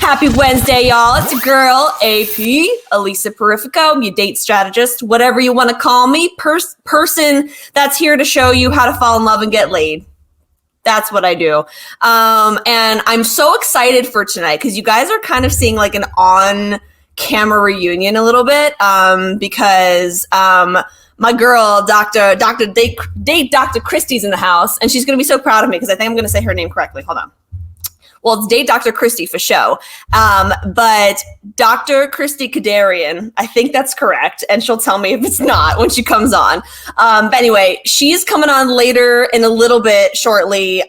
Happy Wednesday, y'all. It's your girl, AP, Elisa Perifico. I'm your date strategist, whatever you want to call me. Person that's here to show you how to fall in love and get laid. That's what I do. And I'm so excited for tonight because you guys are kind of seeing like an on-camera reunion a little bit because my girl, Dr. Christie's in the house, and she's going to be so proud of me because I think I'm going to say her name correctly. Hold on. Well, it's date Dr. Christie for show. But Dr. Christie Kederian, I think that's correct. And she'll tell me if it's not when she comes on. But anyway, she's coming on later in a little bit shortly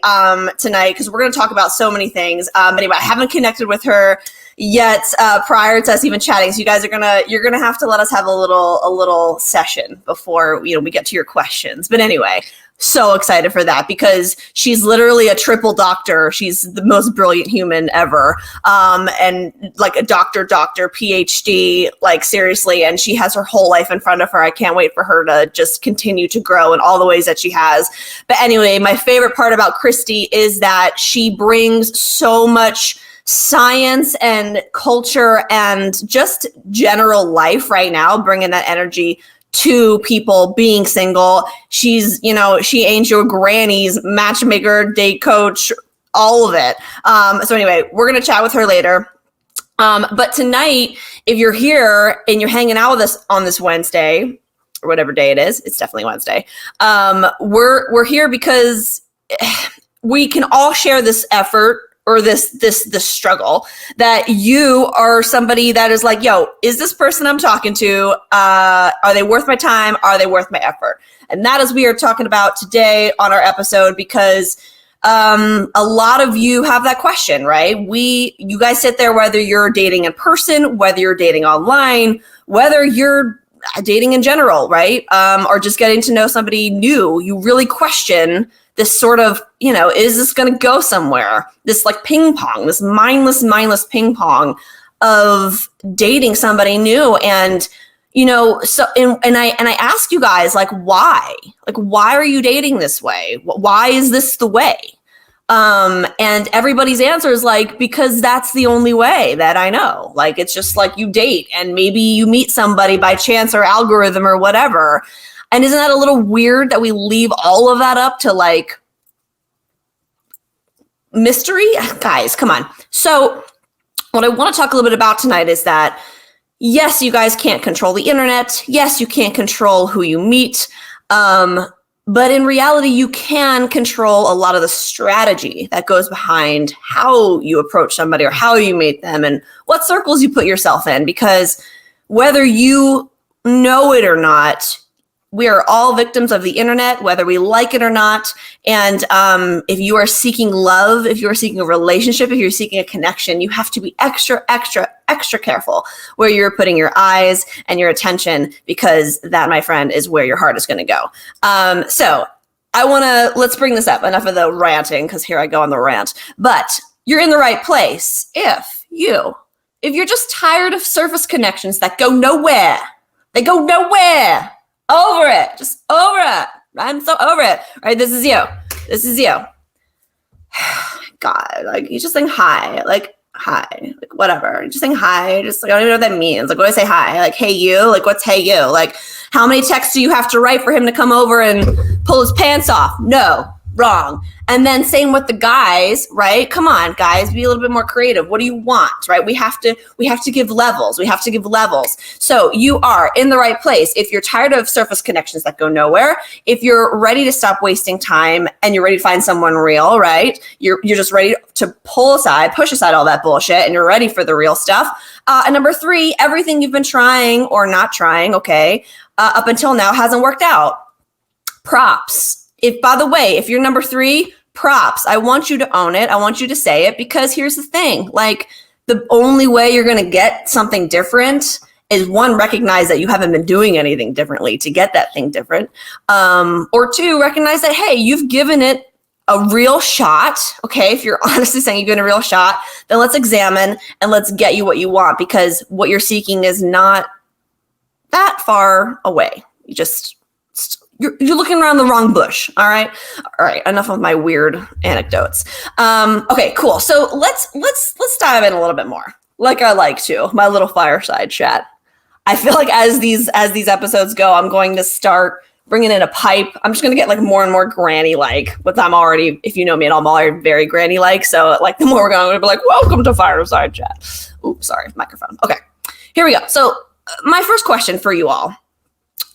tonight because we're going to talk about so many things. But anyway, I haven't connected with her yet prior to us even chatting. So you guys you're gonna have to let us have a little session before we get to your questions. But anyway, so excited for that because she's literally a triple doctor. She's the most brilliant human ever. And like a doctor, PhD, like seriously. And she has her whole life in front of her. I can't wait for her to just continue to grow in all the ways that she has. But anyway, my favorite part about Christie is that she brings so much science and culture and just general life right now, bringing that energy to people being single. She's, she ain't your granny's matchmaker, date coach, all of it. So anyway, we're going to chat with her later. But tonight, if you're here and you're hanging out with us on this Wednesday or whatever day it is, it's definitely Wednesday. We're here because we can all share this effort or this struggle that you are somebody that is like, yo, is this person I'm talking to, are they worth my time? Are they worth my effort? And that is we are talking about today on our episode because a lot of you have that question, right? You guys sit there, whether you're dating in person, whether you're dating online, whether you're dating in general, right? Or just getting to know somebody new, you really question this sort of, is this going to go somewhere? This like ping pong, this mindless ping pong of dating somebody new. And, so, and I ask you guys, like, why? Like, why are you dating this way? Why is this the way? And everybody's answer is like, because that's the only way that I know. Like, it's just like you date and maybe you meet somebody by chance or algorithm or whatever. And isn't that a little weird that we leave all of that up to like mystery? Guys, come on. So what I want to talk a little bit about tonight is that, yes, you guys can't control the internet. Yes, you can't control who you meet. But in reality, you can control a lot of the strategy that goes behind how you approach somebody or how you meet them and what circles you put yourself in. Because whether you know it or not, we are all victims of the internet, whether we like it or not. And if you are seeking love, if you are seeking a relationship, if you're seeking a connection, you have to be extra careful where you're putting your eyes and your attention, because that, my friend, is where your heart is going to go. So let's bring this up. Enough of the ranting, because here I go on the rant. But you're in the right place if you're just tired of surface connections that go nowhere. They go nowhere. Over it. Just over it. I'm so over it. All right, this is you. God, like, you just saying hi. Like, hi. Like, whatever. Just saying hi. Just like, I don't even know what that means. Like, what do I say hi? Like, hey, you? Like, what's hey, you? Like, how many texts do you have to write for him to come over and pull his pants off? No. Wrong. And then same with the guys, right? Come on, guys, be a little bit more creative. What do you want, right? We have to give levels. So you are in the right place. If you're tired of surface connections that go nowhere, if you're ready to stop wasting time and you're ready to find someone real, right? You're just ready to push aside all that bullshit and you're ready for the real stuff. And number 3, everything you've been trying or not trying, okay, up until now hasn't worked out. Props. By the way, if you're number 3, props. I want you to own it. I want you to say it, because here's the thing. Like, the only way you're going to get something different is, 1, recognize that you haven't been doing anything differently to get that thing different. Or 2, recognize that, hey, you've given it a real shot. Okay, if you're honestly saying you've given a real shot, then let's examine and let's get you what you want, because what you're seeking is not that far away. you're looking around the wrong bush. All right. Enough of my weird anecdotes. Okay, cool. So let's dive in a little bit more. Like I like to, my little fireside chat. I feel like as these episodes go, I'm going to start bringing in a pipe. I'm just going to get like more and more granny-like, but I'm already, if you know me at all, I'm already very granny-like. So like the more we're going to be like, welcome to fireside chat. Oops, sorry, microphone. Okay, here we go. So my first question for you all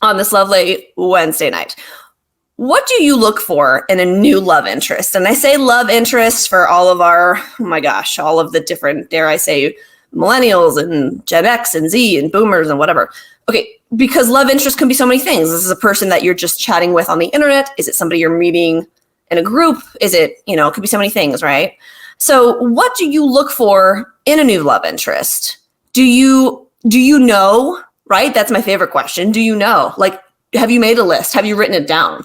on this lovely Wednesday night. What do you look for in a new love interest? And I say love interest for all of our, all of the different, dare I say, millennials and Gen X and Z and boomers and whatever. Okay, because love interest can be so many things. This is a person that you're just chatting with on the internet. Is it somebody you're meeting in a group? Is it, it could be so many things, right? So what do you look for in a new love interest? Do you know, right? That's my favorite question. Do you know? Like, have you made a list? Have you written it down?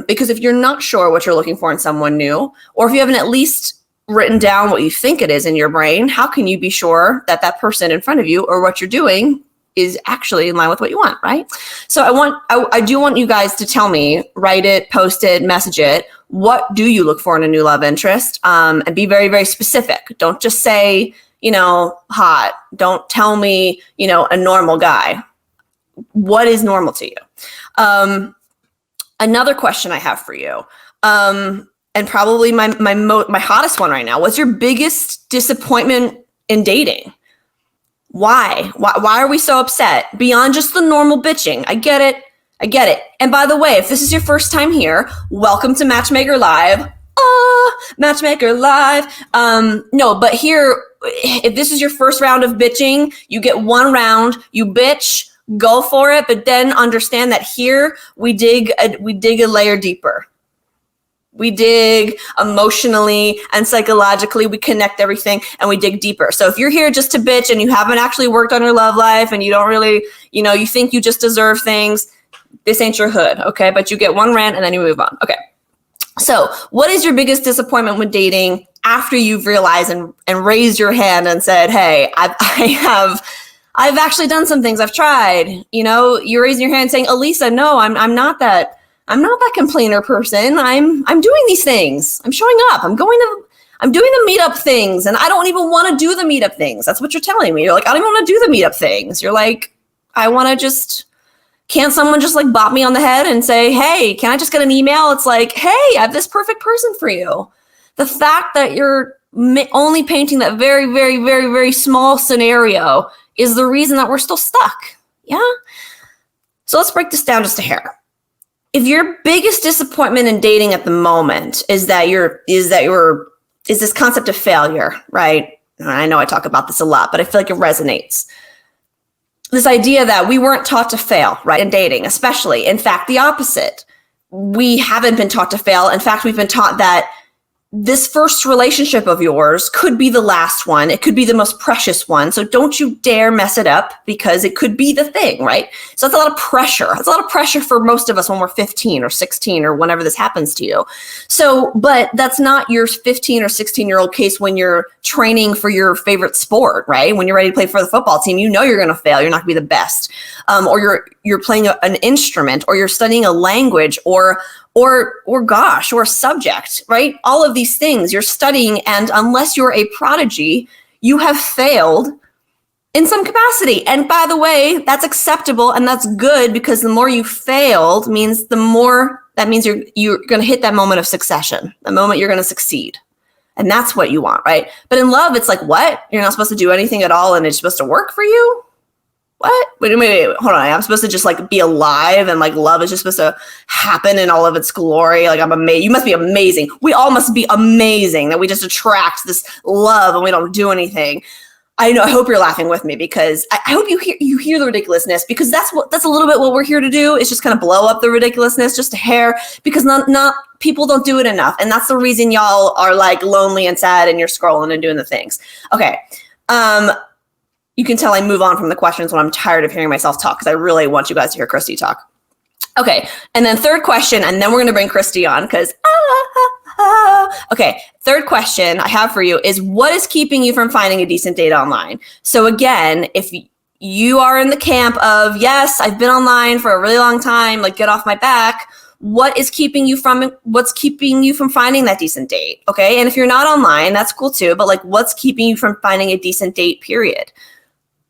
Because if you're not sure what you're looking for in someone new, or if you haven't at least written down what you think it is in your brain, how can you be sure that that person in front of you or what you're doing is actually in line with what you want, right? So I do want you guys to tell me, write it, post it, message it. What do you look for in a new love interest? And be very, very specific. Don't just say, hot. Don't tell me, a normal guy. What is normal to you? Another question I have for you, and probably my hottest one right now. What's your biggest disappointment in dating? Why? Why are we so upset? Beyond just the normal bitching. I get it. And by the way, if this is your first time here, welcome to Matchmaker Live. Matchmaker Live. No, but here, if this is your first round of bitching, you get one round, you bitch, go for it, but then understand that here we dig a layer deeper. We dig emotionally and psychologically, we connect everything and we dig deeper. So if you're here just to bitch and you haven't actually worked on your love life and you don't really, you think you just deserve things, this ain't your hood, okay? But you get one rant and then you move on. Okay. So what is your biggest disappointment with dating after you've realized and raised your hand and said, hey, I've actually done some things. I've tried. You're raising your hand saying, Elisa, no, I'm not that complainer person. I'm doing these things. I'm showing up. I'm doing the meetup things, and I don't even want to do the meetup things. That's what you're telling me. You're like, I don't even want to do the meetup things. You're like, can't someone just like bop me on the head and say, hey, can I just get an email? It's like, hey, I have this perfect person for you. The fact that you're only painting that very, very, very, very small scenario is the reason that we're still stuck. Yeah. So let's break this down just a hair. If your biggest disappointment in dating at the moment is this concept of failure, right? I know I talk about this a lot, but I feel like it resonates. This idea that we weren't taught to fail, right? In dating, especially. In fact, the opposite. We haven't been taught to fail. In fact, we've been taught that this first relationship of yours could be the last one. It could be the most precious one. So don't you dare mess it up because it could be the thing, right? So that's a lot of pressure. It's a lot of pressure for most of us when we're 15 or 16 or whenever this happens to you. So, but that's not your 15 or 16-year-old case when you're training for your favorite sport, right? When you're ready to play for the football team, you're going to fail. You're not going to be the best. Or you're playing an instrument, or you're studying a language, or a subject, right? All of these things you're studying, and unless you're a prodigy, you have failed in some capacity. And by the way, that's acceptable and that's good, because the more you failed means you're going to hit that moment of succession, the moment you're going to succeed. And that's what you want, right? But in love, it's like, what? You're not supposed to do anything at all and it's supposed to work for you? What? Wait, hold on. I'm supposed to just like be alive, and like love is just supposed to happen in all of its glory. Like I'm amazing. You must be amazing. We all must be amazing that we just attract this love and we don't do anything. I know. I hope you're laughing with me, because I hope you hear the ridiculousness, because that's a little bit what we're here to do, is just kind of blow up the ridiculousness just a hair, because not people don't do it enough, and that's the reason y'all are like lonely and sad and you're scrolling and doing the things. Okay. You can tell I move on from the questions when I'm tired of hearing myself talk, because I really want you guys to hear Christie talk. Okay, and then third question, and then we're going to bring Christie on, because okay, third question I have for you is, what is keeping you from finding a decent date online? So again, if you are in the camp of, yes, I've been online for a really long time, like, get off my back. What's keeping you from finding that decent date? Okay. And if you're not online, that's cool too. But like, what's keeping you from finding a decent date, period?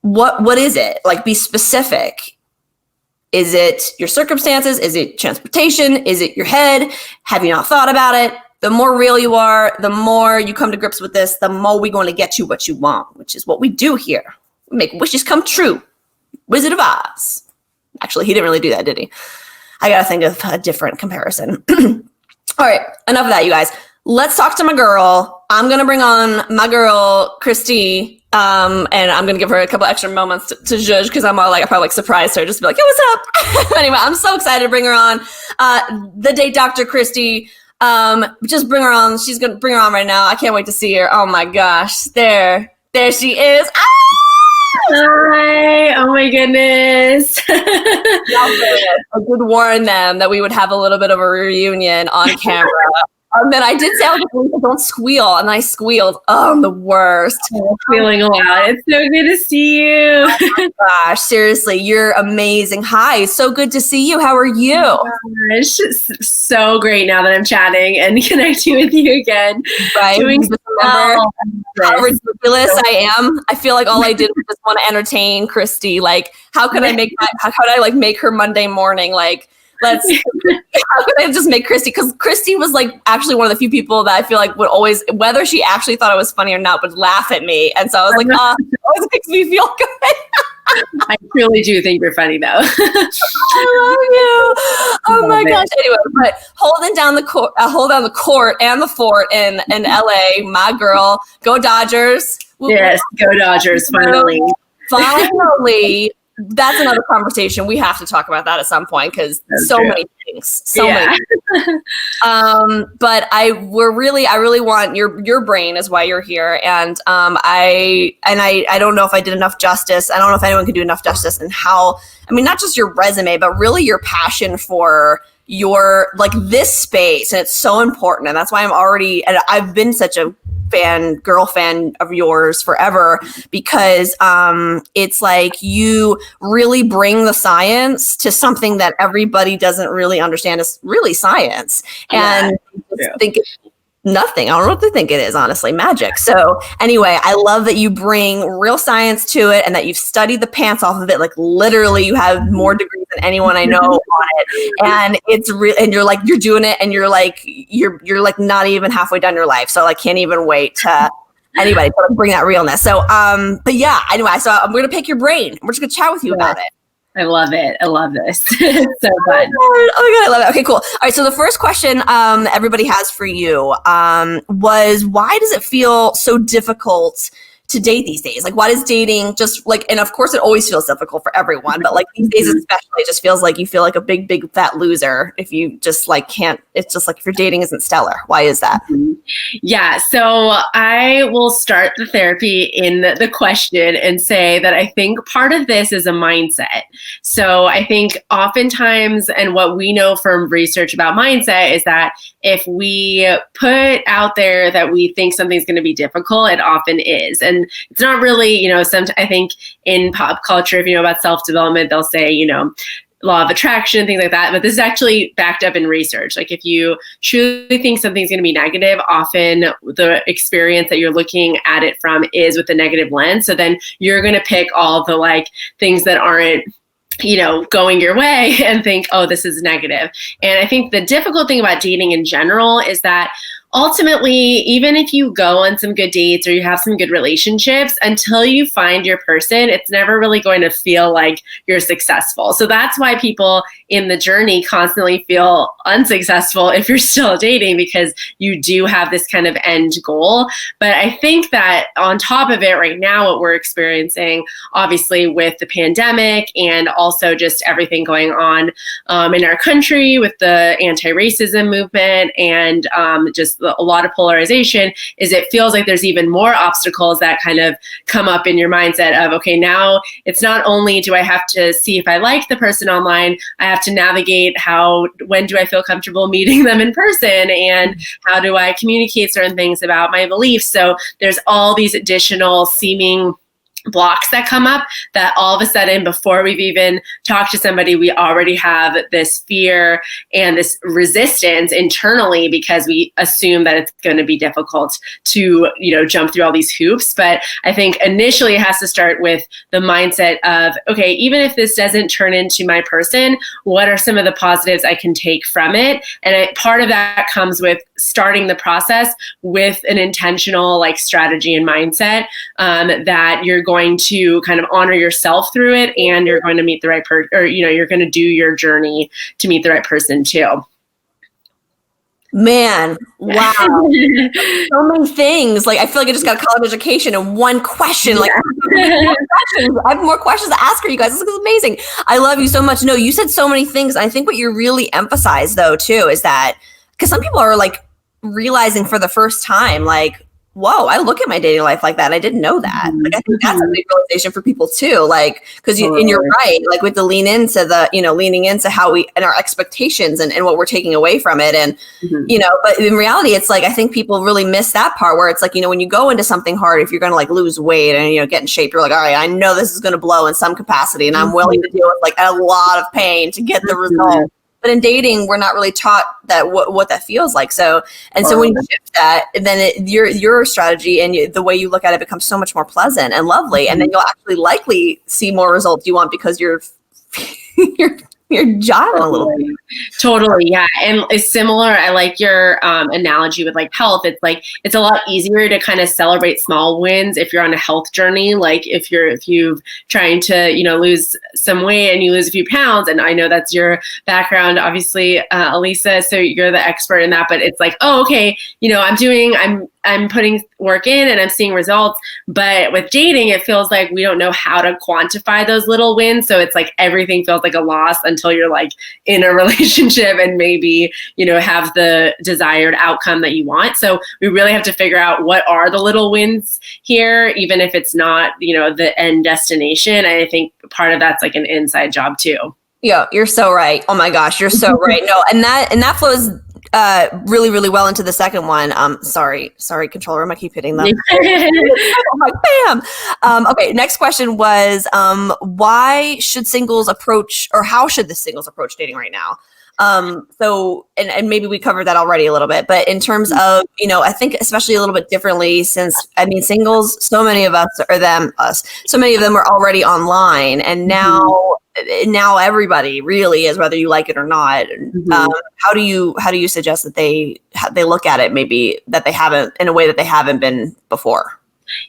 What is it? Like, be specific. Is it your circumstances? Is it transportation? Is it your head? Have you not thought about it? The more real you are, the more you come to grips with this, the more we're going to get you what you want, which is what we do here. We make wishes come true. Wizard of Oz. Actually, he didn't really do that, did he? I got to think of a different comparison. All right, enough of that, you guys. Let's talk to my girl. I'm going to bring on my girl, Christie. And I'm going to give her a couple extra moments to judge, because I'm all like, I probably like surprised her, just be like, hey, what's up? Anyway, I'm so excited to bring her on. The date doctor, Christie. Just bring her on. She's going to bring her on right now. I can't wait to see her. Oh my gosh. There she is. Ah! Hi. Oh my goodness. I did warn them that we would have a little bit of a reunion on camera. And then I did say, don't squeal. And I squealed. Oh, I'm the worst. I'm feeling a lot. It's so good to see you. Oh my gosh, seriously, you're amazing. Hi, so good to see you. How are you? Oh gosh, so great now that I'm chatting and connecting with you again. Right. Doing how ridiculous I am. I feel like all I did was just want to entertain Christie. Like, how could I make her Monday morning? Like, how could I just make Christie? Because Christie was like actually one of the few people that I feel like would always, whether she actually thought it was funny or not, would laugh at me. And so I was like, it always makes me feel good. I really do think you're funny, though. I love you. Oh my gosh. Anyway, but holding down the court and the fort in LA, my girl, go Dodgers. Yes, go Dodgers, finally. Finally. That's another conversation. We have to talk about that at some point, because many things. Many. But I really want your brain is why you're here. And I don't know if I did enough justice. I don't know if anyone can do enough justice in not just your resume, but really your passion for this space. And it's so important. And that's why I've been such a girl fan of yours forever, because it's like you really bring the science to something that everybody doesn't really understand is really science. And think it's nothing. I don't know what they think it is, honestly. Magic. So anyway, I love that you bring real science to it and that you've studied the pants off of it. Like, literally, you have more degrees than anyone I know on it. And it's real, and you're doing it, and you're like not even halfway done your life. So I can't even wait to anybody to bring that realness. So but yeah, anyway, so I'm going to pick your brain. We're just going to chat with you about it. I love it. I love this. It's so fun. Oh my God, I love it. Okay, cool. All right, so the first question everybody has for you was, why does it feel so difficult to date these days? Like, why does dating just like, and of course it always feels difficult for everyone, but like these days especially, it just feels like you feel like a big fat loser if you just like can't, it's just like if your dating isn't stellar. Why is that? Yeah, so I will start the therapy in the question and say that I think part of this is a mindset. So I think oftentimes, and what we know from research about mindset is that if we put out there that we think something's going to be difficult, it often is. And it's not really, I think in pop culture, if you know about self-development, they'll say, law of attraction, things like that. But this is actually backed up in research. Like, if you truly think something's going to be negative, often the experience that you're looking at it from is with a negative lens. So then you're going to pick all the things that aren't going your way and think, oh, this is negative. And I think the difficult thing about dating in general is that ultimately, even if you go on some good dates or you have some good relationships, until you find your person, it's never really going to feel like you're successful. So that's why people in the journey constantly feel unsuccessful if you're still dating, because you do have this kind of end goal. But I think that on top of it right now, what we're experiencing, obviously with the pandemic and also just everything going on in our country with the anti-racism movement and just a lot of polarization, is it feels like there's even more obstacles that kind of come up in your mindset of, okay, now it's not only do I have to see if I like the person online, I have to navigate when do I feel comfortable meeting them in person, and how do I communicate certain things about my beliefs. So there's all these additional seeming blocks that come up, that all of a sudden, before we've even talked to somebody, we already have this fear and this resistance internally because we assume that it's going to be difficult to, jump through all these hoops. But I think initially it has to start with the mindset of, okay, even if this doesn't turn into my person, what are some of the positives I can take from it? And part of that comes with starting the process with an intentional strategy and mindset, that you're going to kind of honor yourself through it, and you're going to meet the right person, or you're going to do your journey to meet the right person too. Man, wow. So many things. I feel like I just got a college education in one question. I have more questions to ask her, you guys. This is amazing. I love you so much. No, you said so many things. I think what you really emphasized though too is that, because some people are realizing for the first time, whoa, I look at my dating life like that. I didn't know that. I think that's a big realization for people too. Because and you're right. We have to lean into leaning into how and our expectations and what we're taking away from it. And, but in reality, it's I think people really miss that part where it's when you go into something hard, if you're going to lose weight and, get in shape, you're all right, I know this is going to blow in some capacity and I'm willing to deal with a lot of pain to get the result. But in dating, we're not really taught that what that feels like. So when you shift that, then your strategy and the way you look at it becomes so much more pleasant and lovely. And then you'll actually likely see more results you want because you're jiving a little bit. Totally, yeah. And it's similar. I like your analogy with health. It's it's a lot easier to kind of celebrate small wins if you're on a health journey. If you've trying to lose some weight and you lose a few pounds, and I know that's your background, obviously, Elisa. So you're the expert in that. But it's oh, okay, I'm putting work in and I'm seeing results. But with dating, it feels like we don't know how to quantify those little wins. So it's everything feels like a loss until you're in a relationship and maybe, have the desired outcome that you want. So we really have to figure out what are the little wins here, even if it's not, the end destination. And I think part of that's an inside job too. Yeah, you're so right. Oh my gosh, you're so right. No, and that flows really, really well into the second one. Sorry, control room. I keep hitting them. Bam. Okay. Next question was, why should singles approach, or how should the singles approach dating right now? So, and maybe we covered that already a little bit, but in terms of, I think especially a little bit differently since, singles, so many of us so many of them are already online, and now everybody really is, whether you like it or not. How do you suggest that they look at it, maybe that they haven't, in a way that they haven't been before?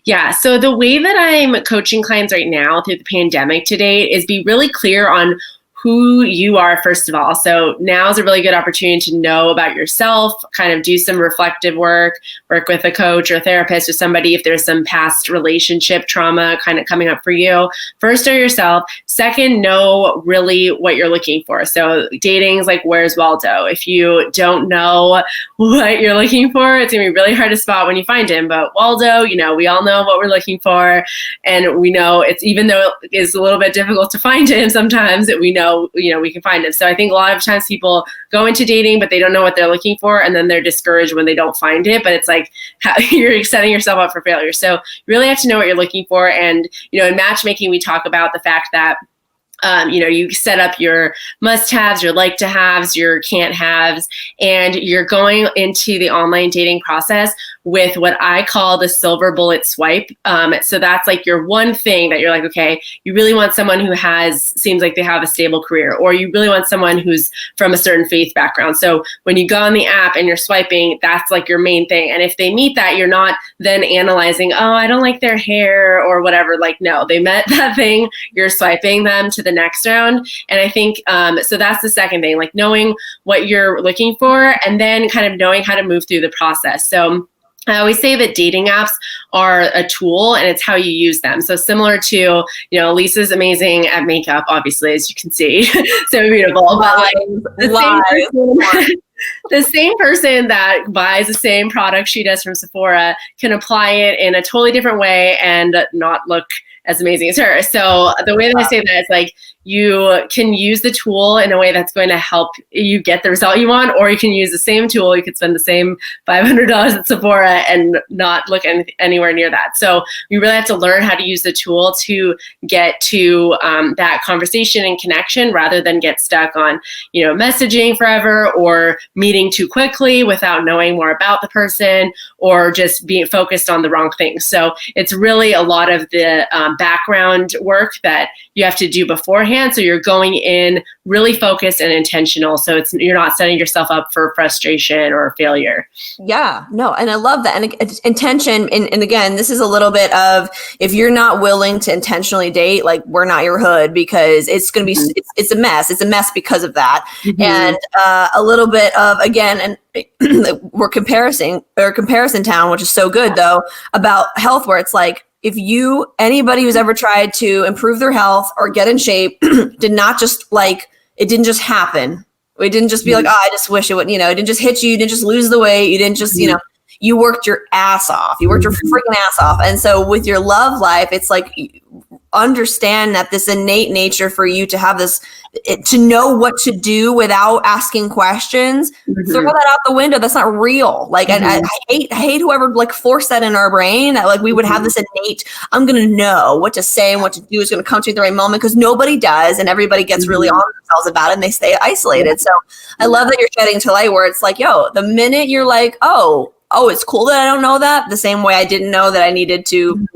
Yeah. So the way that I'm coaching clients right now through the pandemic to date is be really clear on who you are, first of all. So now is a really good opportunity to know about yourself, kind of do some reflective work with a coach or a therapist or somebody if there's some past relationship trauma kind of coming up for you. First, know yourself. Second, know really what you're looking for. So dating's where's Waldo? If you don't know what you're looking for, it's going to be really hard to spot when you find him. But Waldo, we all know what we're looking for. And we know it's, even though it is a little bit difficult to find him sometimes, that we know we can find it. So I think a lot of times people go into dating, but they don't know what they're looking for, and then they're discouraged when they don't find it. But it's how you're setting yourself up for failure. So you really have to know what you're looking for. And in matchmaking, we talk about the fact that you set up your must-haves, your like-to-haves, your can't-haves, and you're going into the online dating process with what I call the silver bullet swipe. So that's your one thing that you're okay, you really want someone who seems like they have a stable career, or you really want someone who's from a certain faith background. So when you go on the app and you're swiping, that's your main thing. And if they meet that, you're not then analyzing, oh, I don't like their hair or whatever. No, they met that thing, you're swiping them to the next round. And I think, so that's the second thing, knowing what you're looking for, and then kind of knowing how to move through the process. So I always say that dating apps are a tool, and it's how you use them. So similar to, Lisa's amazing at makeup, obviously, as you can see, so beautiful. But the same person that buys the same product she does from Sephora can apply it in a totally different way and not look as amazing as her. So the way that I say that is you can use the tool in a way that's going to help you get the result you want, or you can use the same tool. You could spend the same $500 at Sephora and not look anywhere near that. So you really have to learn how to use the tool to get to that conversation and connection, rather than get stuck on, messaging forever, or meeting too quickly without knowing more about the person, or just being focused on the wrong things. So it's really a lot of the background work that you have to do beforehand. So you're going in really focused and intentional. So you're not setting yourself up for frustration or failure. Yeah, no. And I love that. And intention. And again, this is a little bit of, if you're not willing to intentionally date, like, we're not your hood, because it's going to be, it's a mess. It's a mess because of that. And a little bit of, again, and we're comparison town, which is so good though, about health, where it's like, if anybody who's ever tried to improve their health or get in shape did not just it didn't just happen. It didn't just be like, oh, I just wish it would, it didn't just hit you. You didn't just lose the weight. You didn't just, you worked your ass off. You worked your freaking ass off. And so with your love life, it's like, understand that this innate nature for you to have this, to know what to do without asking questions, throw that out the window. That's not real. Like, and I hate whoever forced that in our brain, that we would have this innate, I'm going to know what to say and what to do is going to come to you at the right moment, because nobody does. And everybody gets really on themselves about it, and they stay isolated. So I love that you're shedding into light, where it's like, yo, the minute you're like, oh, it's cool that I don't know that, the same way I didn't know that I needed to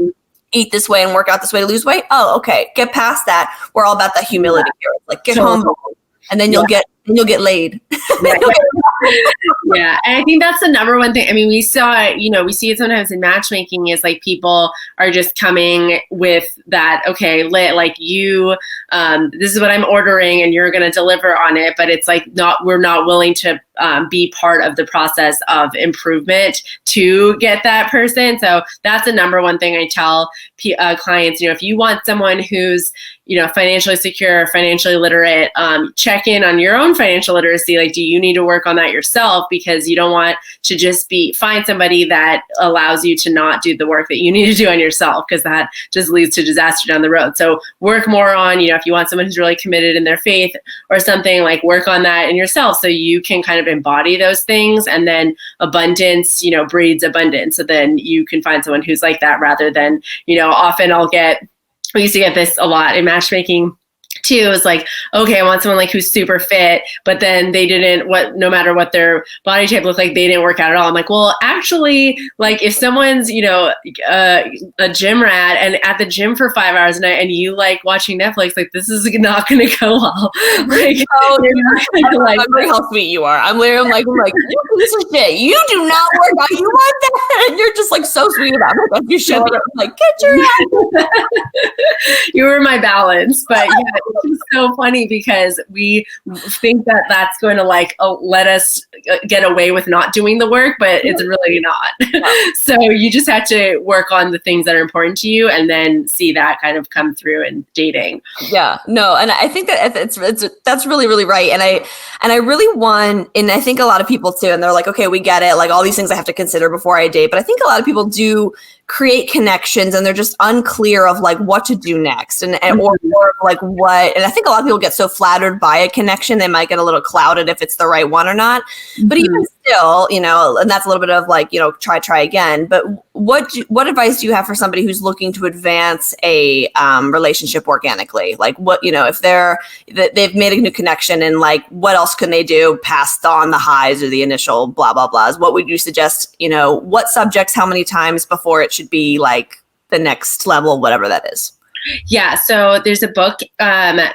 eat this way and work out this way to lose weight. Oh, okay. Get past that. We're all about that humility here. Like, get home, and then you'll get laid. Yeah. And I think that's the number one thing. I mean, we see it sometimes in matchmaking, is like, people are just coming with that, okay, this is what I'm ordering and you're going to deliver on it. But it's like, we're not willing to be part of the process of improvement to get that person. So that's the number one thing I tell clients. If you want someone who's, financially secure, financially literate, check in on your own financial literacy. Like, do you need to work on that yourself? Because you don't want to just find somebody that allows you to not do the work that you need to do on yourself, because that just leads to disaster down the road. So work more on, if you want someone who's really committed in their faith or something, like, work on that in yourself, so you can kind of embody those things. And then abundance, breeds abundance. So then you can find someone who's like that, rather than, often we used to get this a lot in matchmaking too. It's like, okay, I want someone who's super fit, but then they no matter what their body shape looked like, they didn't work out at all. I'm like, well, actually, if someone's, a gym rat and at the gym for 5 hours a night, and you like watching Netflix, this is not going to go well. I'm like, how sweet you are. I'm like, you piece of shit. You do not work out. You want that? And you're just so sweet about it. You should be like, get your ass. You were my balance. But yeah, it's so funny, because we think that that's going to let us get away with not doing the work, but it's really not. So you just have to work on the things that are important to you, and then see that kind of come through in dating. Yeah, no. And I think that that's really, really right. And I really want, and I think a lot of people too, and they're like, okay, we get it. All these things I have to consider before I date. But I think a lot of people do create connections, and they're just unclear of what to do next, or what. And I think a lot of people get so flattered by a connection, they might get a little clouded if it's the right one or not. But even still, and that's a little bit of try again. But what advice do you have for somebody who's looking to advance a relationship organically? If they've made a new connection, and what else can they do past on the highs or the initial blah blah blahs? What would you suggest? What subjects, how many times before it should be the next level, whatever that is? Yeah, so there's a book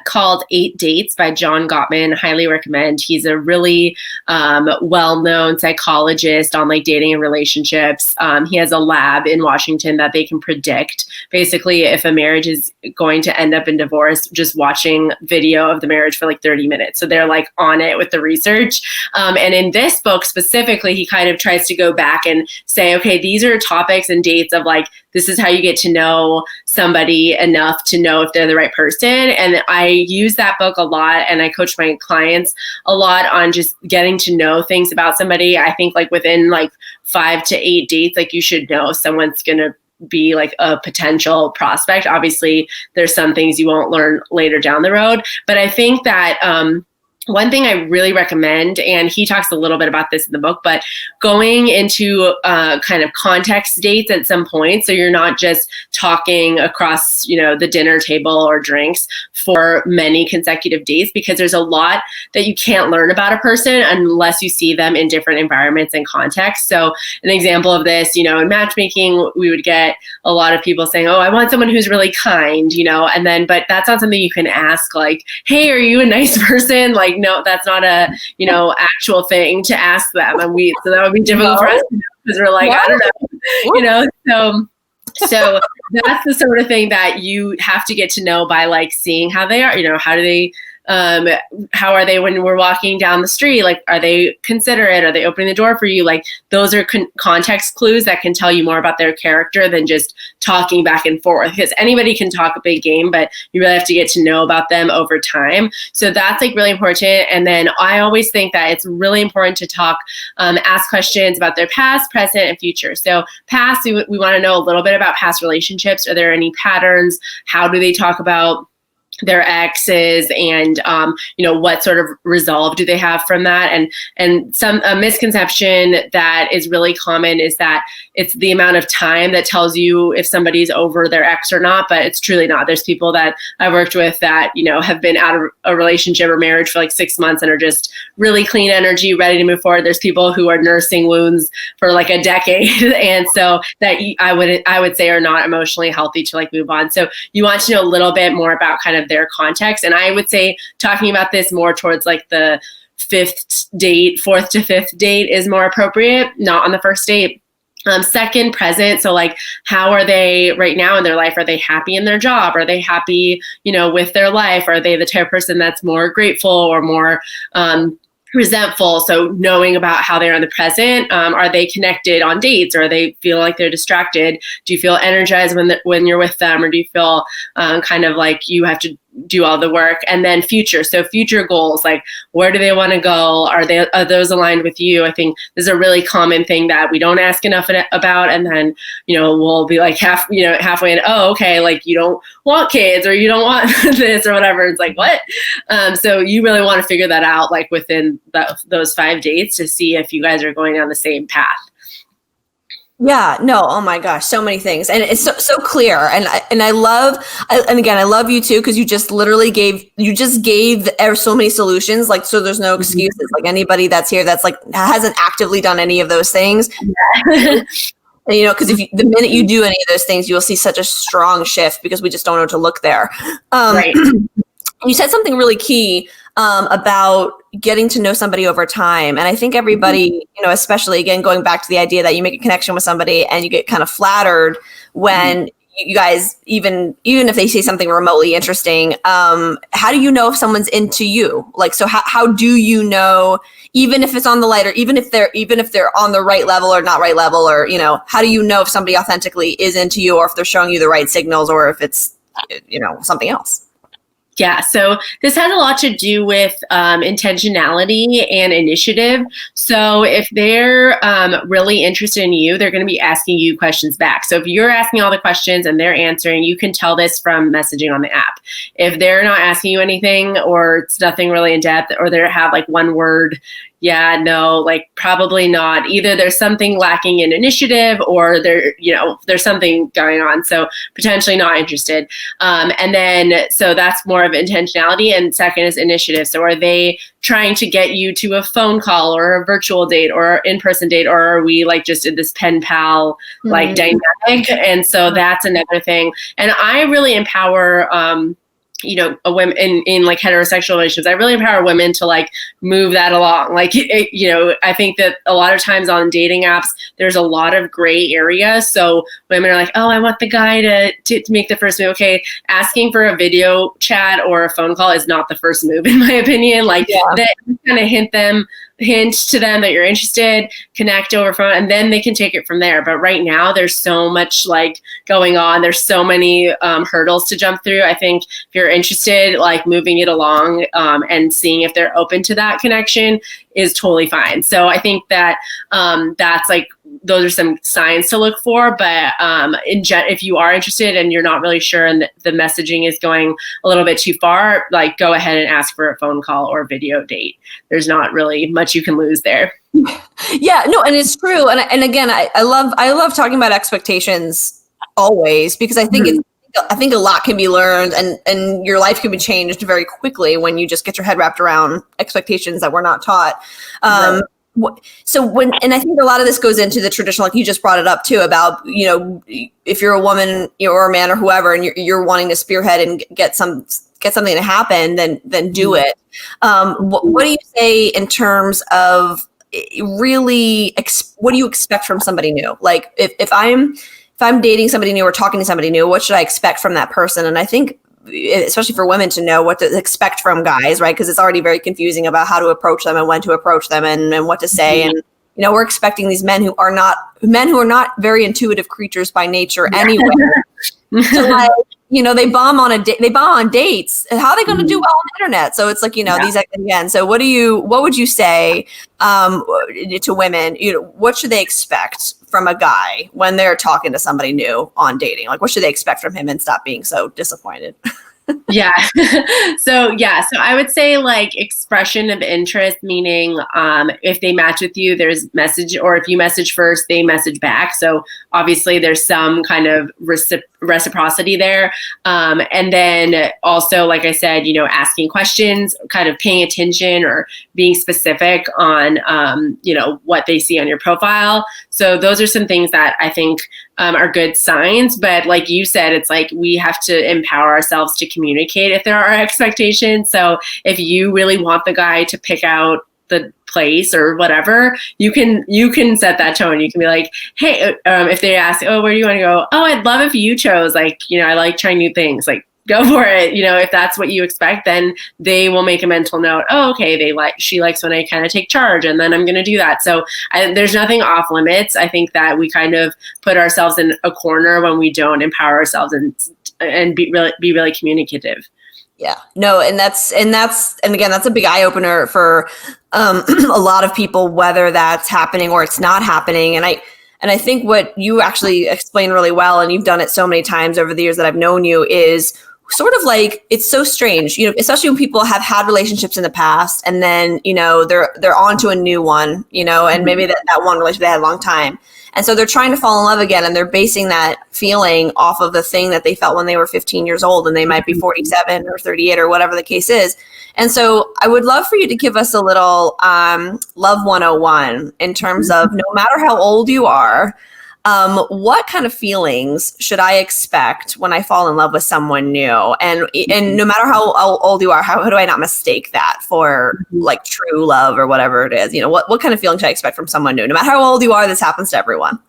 called 8 Dates by John Gottman. Highly recommend. He's a really well-known psychologist on dating and relationships. He has a lab in Washington that they can predict basically if a marriage is going to end up in divorce, just watching video of the marriage for 30 minutes. So they're on it with the research. And in this book specifically, he kind of tries to go back and say, okay, these are topics and dates of this is how you get to know somebody enough to know if they're the right person. And I use that book a lot, and I coach my clients a lot on just getting to know things about somebody. I think within 5 to 8 dates, you should know if someone's going to be like a potential prospect. Obviously, there's some things you won't learn later down the road, but I think that one thing I really recommend, and he talks a little bit about this in the book, but going into kind of context dates at some point, so you're not just talking across, the dinner table or drinks for many consecutive dates, because there's a lot that you can't learn about a person unless you see them in different environments and contexts. So an example of this, in matchmaking, we would get a lot of people saying, oh, I want someone who's really kind, and then, but that's not something you can ask, like, hey, are you a nice person? Like, no, that's not a, actual thing to ask them. And so that would be difficult for us because we're like, I don't know, so that's the sort of thing that you have to get to know by like seeing how they are, how do they, how are they when we're walking down the street? Like, are they considerate? Are they opening the door for you? Like, those are context clues that can tell you more about their character than just talking back and forth, because anybody can talk a big game, but you really have to get to know about them over time. So that's like really important. And then I always think that it's really important to talk, ask questions about their past, present, and future. So past, we want to know a little bit about past relationships. Are there any patterns? How do they talk about their exes, and what sort of resolve do they have from that? And a misconception that is really common is that it's the amount of time that tells you if somebody's over their ex or not, but it's truly not. There's people that I worked with that have been out of a relationship or marriage for like 6 months and are just really clean energy, ready to move forward. There's people who are nursing wounds for like a decade, and so that I would say are not emotionally healthy to like move on. So you want to know a little bit more about kind of their context. And I would say talking about this more towards like the fourth to fifth date is more appropriate, not on the first date. Second, present. So like, how are they right now in their life? Are they happy in their job? Are they happy, with their life? Are they the type of person that's more grateful or more, resentful? So knowing about how they are in the present. Are they connected on dates, or they feel like they're distracted? Do you feel energized when you're with them, or do you feel kind of like you have to do all the work? And then future. So future goals, like where do they want to go? Are those aligned with you? I think this is a really common thing that we don't ask enough about. And then, we'll be like halfway in, oh, okay, like you don't want kids, or you don't want this or whatever. It's like, what? So you really want to figure that out like within those 5 dates to see if you guys are going down the same path. Yeah, no, oh my gosh, so many things. And it's so clear. And I love you too, because you just literally gave so many solutions. Like, so there's no excuses. Like anybody that's here that's like hasn't actively done any of those things. Yeah. And, because the minute you do any of those things, you'll see such a strong shift, because we just don't know to look there. Right. You said something really key about getting to know somebody over time. And I think everybody, especially again, going back to the idea that you make a connection with somebody and you get kind of flattered when you guys, even if they say something remotely interesting, how do you know if someone's into you? Like, so how do you know, even if it's on the lighter, even if they're on the right level or not right level, or, how do you know if somebody authentically is into you, or if they're showing you the right signals, or if it's, something else? Yeah, so this has a lot to do with intentionality and initiative. So if they're really interested in you, they're going to be asking you questions back. So if you're asking all the questions and they're answering, you can tell this from messaging on the app. If they're not asking you anything, or it's nothing really in depth, or they have like one word, yeah, no, like probably not. Either there's something lacking in initiative, or there's something going on. So potentially not interested. And then, so that's more of intentionality. And second is initiative. So are they trying to get you to a phone call or a virtual date or in-person date, or are we like just in this pen pal like dynamic? And so that's another thing. And I really empower, a women in like heterosexual relationships, I really empower women to like move that along. Like, I think that a lot of times on dating apps, there's a lot of gray area. So women are like, oh, I want the guy to make the first move. Okay. Asking for a video chat or a phone call is not the first move, in my opinion. Like that kind of hint to them that you're interested, connect over phone, and then they can take it from there. But right now there's so much like going on. There's so many hurdles to jump through. I think if you're interested, like moving it along and seeing if they're open to that connection is totally fine. So I think that that's like, those are some signs to look for. But if you are interested and you're not really sure and the messaging is going a little bit too far, like go ahead and ask for a phone call or video date. There's not really much you can lose there. Yeah, no, and it's true. And again, I love talking about expectations always, because I think I think a lot can be learned, and your life can be changed very quickly when you just get your head wrapped around expectations that we're not taught. Right. So and I think a lot of this goes into the traditional, like you just brought it up too, about, if you're a woman or a man or whoever, and you're wanting to spearhead and get something to happen, then do it. What do you say in terms of really, what do you expect from somebody new? Like if I'm dating somebody new or talking to somebody new, what should I expect from that person? And I think, especially for women, to know what to expect from guys, right? Because it's already very confusing about how to approach them and when to approach them and what to say. And, we're expecting these men who are not very intuitive creatures by nature anyway. So like, they bomb on dates. How are they going to do well on the internet? So it's like, these again. So what would you say to women? What should they expect from a guy when they're talking to somebody new on dating? Like, what should they expect from him and stop being so disappointed? Yeah. So I would say like expression of interest, meaning if they match with you, there's message, or if you message first, they message back. So obviously there's some kind of reciprocity there. And then also, like I said, asking questions, kind of paying attention or being specific on, what they see on your profile. So those are some things that I think are good signs. But like you said, it's like we have to empower ourselves to communicate if there are expectations. So if you really want the guy to pick out the place or whatever, you can set that tone. You can be like, hey, if they ask, oh, where do you want to go? Oh, I'd love if you chose, like, I like trying new things, like go for it. If that's what you expect, then they will make a mental note. Oh, okay. She likes when I kind of take charge, and then I'm going to do that. So there's nothing off limits. I think that we kind of put ourselves in a corner when we don't empower ourselves and be really communicative. Yeah, no, and again, that's a big eye opener for a lot of people, whether that's happening or it's not happening. And I think what you actually explain really well, and you've done it so many times over the years that I've known you, is sort of like, it's so strange, especially when people have had relationships in the past, and then, they're on to a new one, and maybe that one relationship they had a long time. And so they're trying to fall in love again, and they're basing that feeling off of the thing that they felt when they were 15 years old, and they might be 47 or 38 or whatever the case is. And so I would love for you to give us a little Love 101 in terms of, no matter how old you are, what kind of feelings should I expect when I fall in love with someone new? And no matter how old you are, how do I not mistake that for like true love or whatever it is? What kind of feeling should I expect from someone new? No matter how old you are, this happens to everyone.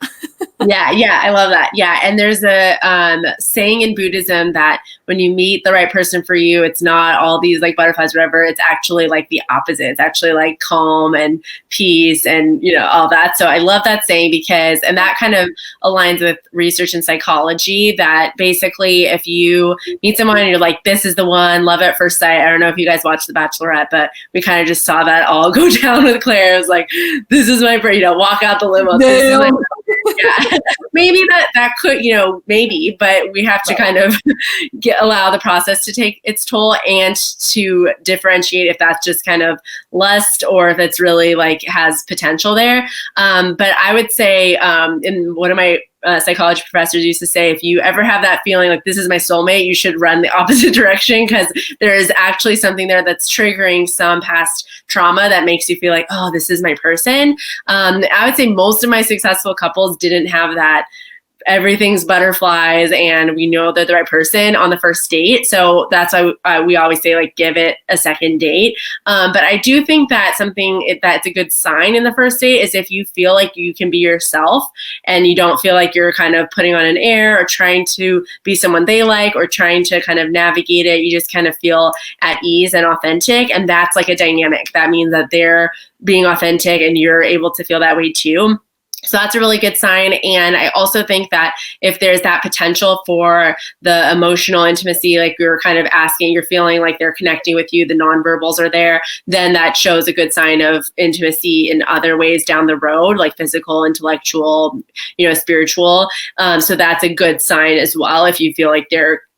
Yeah, I love that. Yeah, and there's a saying in Buddhism that when you meet the right person for you, it's not all these like butterflies, whatever. It's actually like the opposite. It's actually like calm and peace and all that. So I love that saying because, and that kind of aligns with research in psychology, that basically if you meet someone and you're like, this is the one, love at first sight. I don't know if you guys watched The Bachelorette, but we kind of just saw that all go down with Claire. It was like, this is my friend, walk out the limo. Yeah, maybe that could, maybe, but we have to kind of allow the process to take its toll and to differentiate if that's just kind of lust or if it's really like has potential there. But I would say, in one of my psychology professors used to say, if you ever have that feeling like this is my soulmate, you should run the opposite direction, because there is actually something there that's triggering some past trauma that makes you feel like, oh, this is my person. I would say most of my successful couples didn't have that. Everything's butterflies and we know they're the right person on the first date. So that's why we always say, like, give it a second date. But I do think that that's a good sign in the first date is if you feel like you can be yourself and you don't feel like you're kind of putting on an air or trying to be someone they like or trying to kind of navigate it. You just kind of feel at ease and authentic. And that's like a dynamic. That means that they're being authentic and you're able to feel that way too. So that's a really good sign. And I also think that if there's that potential for the emotional intimacy, like you're kind of asking, you're feeling like they're connecting with you, the nonverbals are there, then that shows a good sign of intimacy in other ways down the road, like physical, intellectual, spiritual. So that's a good sign as well. If you feel like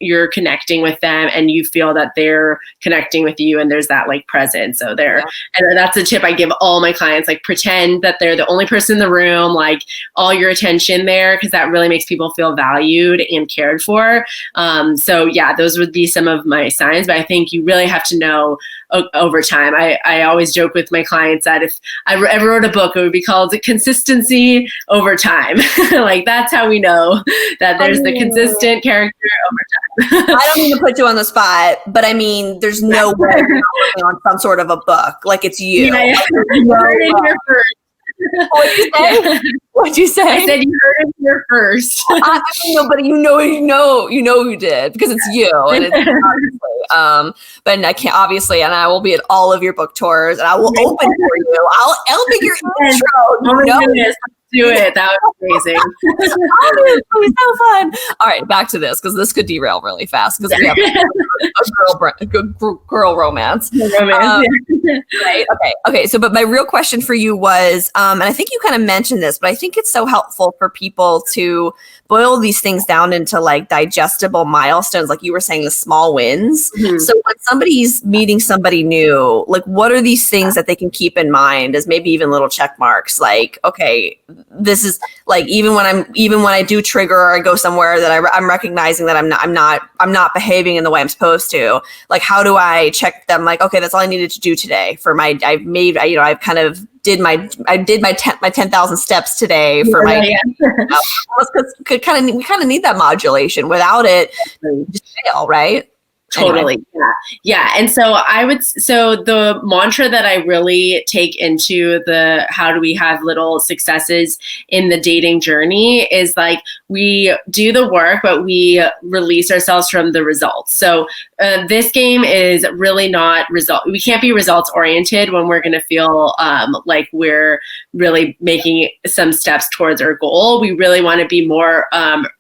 you're connecting with them and you feel that they're connecting with you and there's that like presence. So and that's a tip I give all my clients, like pretend that they're the only person in the room, like all your attention there, because that really makes people feel valued and cared for. So yeah, those would be some of my signs, but I think you really have to know over time. I always joke with my clients that if I ever wrote a book, it would be called Consistency Over Time. Like that's how we know that there's the consistent character over time. I don't mean to put you on the spot, but I mean, there's no way you're not working on some sort of a book. Like it's you. Yeah. You heard it here first. What'd you say? Yeah. What'd you say? I said you heard it here first. I know, but you know who did, because it's you. And it's obviously, but I can't obviously, and I will be at all of your book tours, and I will open for you. I'll be your intro. Oh my goodness. Do it. That was amazing. It was so fun. All right, back to this, because this could derail really fast because we have a girl romance. Right. Okay. So, but my real question for you was, and I think you kind of mentioned this, but I think it's so helpful for people to boil these things down into like digestible milestones, like you were saying, the small wins. Mm-hmm. So when somebody's meeting somebody new, like what are these things that they can keep in mind as maybe even little check marks? Like, okay, this is like even when I do trigger or I go somewhere that I'm recognizing that I'm not behaving in the way I'm supposed to. Like, how do I check them? Like, okay, that's all I needed to do today for my. I've kind of did my 10,000 steps today for my. We kind of need that modulation. Without it, you just fail, right? Totally. Anyway. Yeah. And so the mantra that I really take into the how do we have little successes in the dating journey is like we do the work, but we release ourselves from the results. So this game is really not we can't be results oriented when we're going to feel like we're really making some steps towards our goal. We really want to be more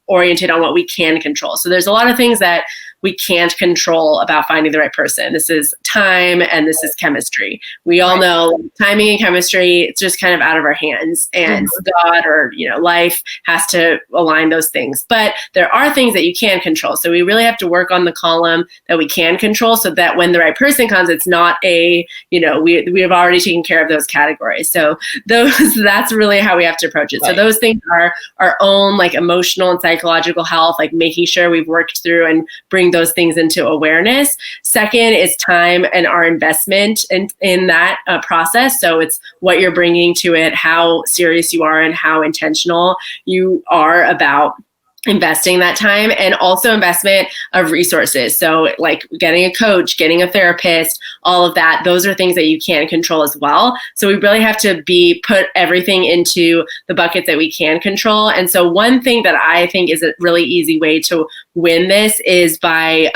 oriented on what we can control. So there's a lot of things that we can't control about finding the right person. This is time and this is chemistry. We all know timing and chemistry, it's just kind of out of our hands, and God or life has to align those things. But there are things that you can control. So we really have to work on the column that we can control so that when the right person comes, it's not we have already taken care of those categories. So that's really how we have to approach it. Right. So those things are our own like emotional and psychological health, like making sure we've worked through and bring those things into awareness. Second is time and our investment in that process. So it's what you're bringing to it, how serious you are, and how intentional you are about investing that time, and also investment of resources. So like getting a coach, getting a therapist, all of that, those are things that you can control as well. So we really have to put everything into the buckets that we can control. And so one thing that I think is a really easy way to win this is by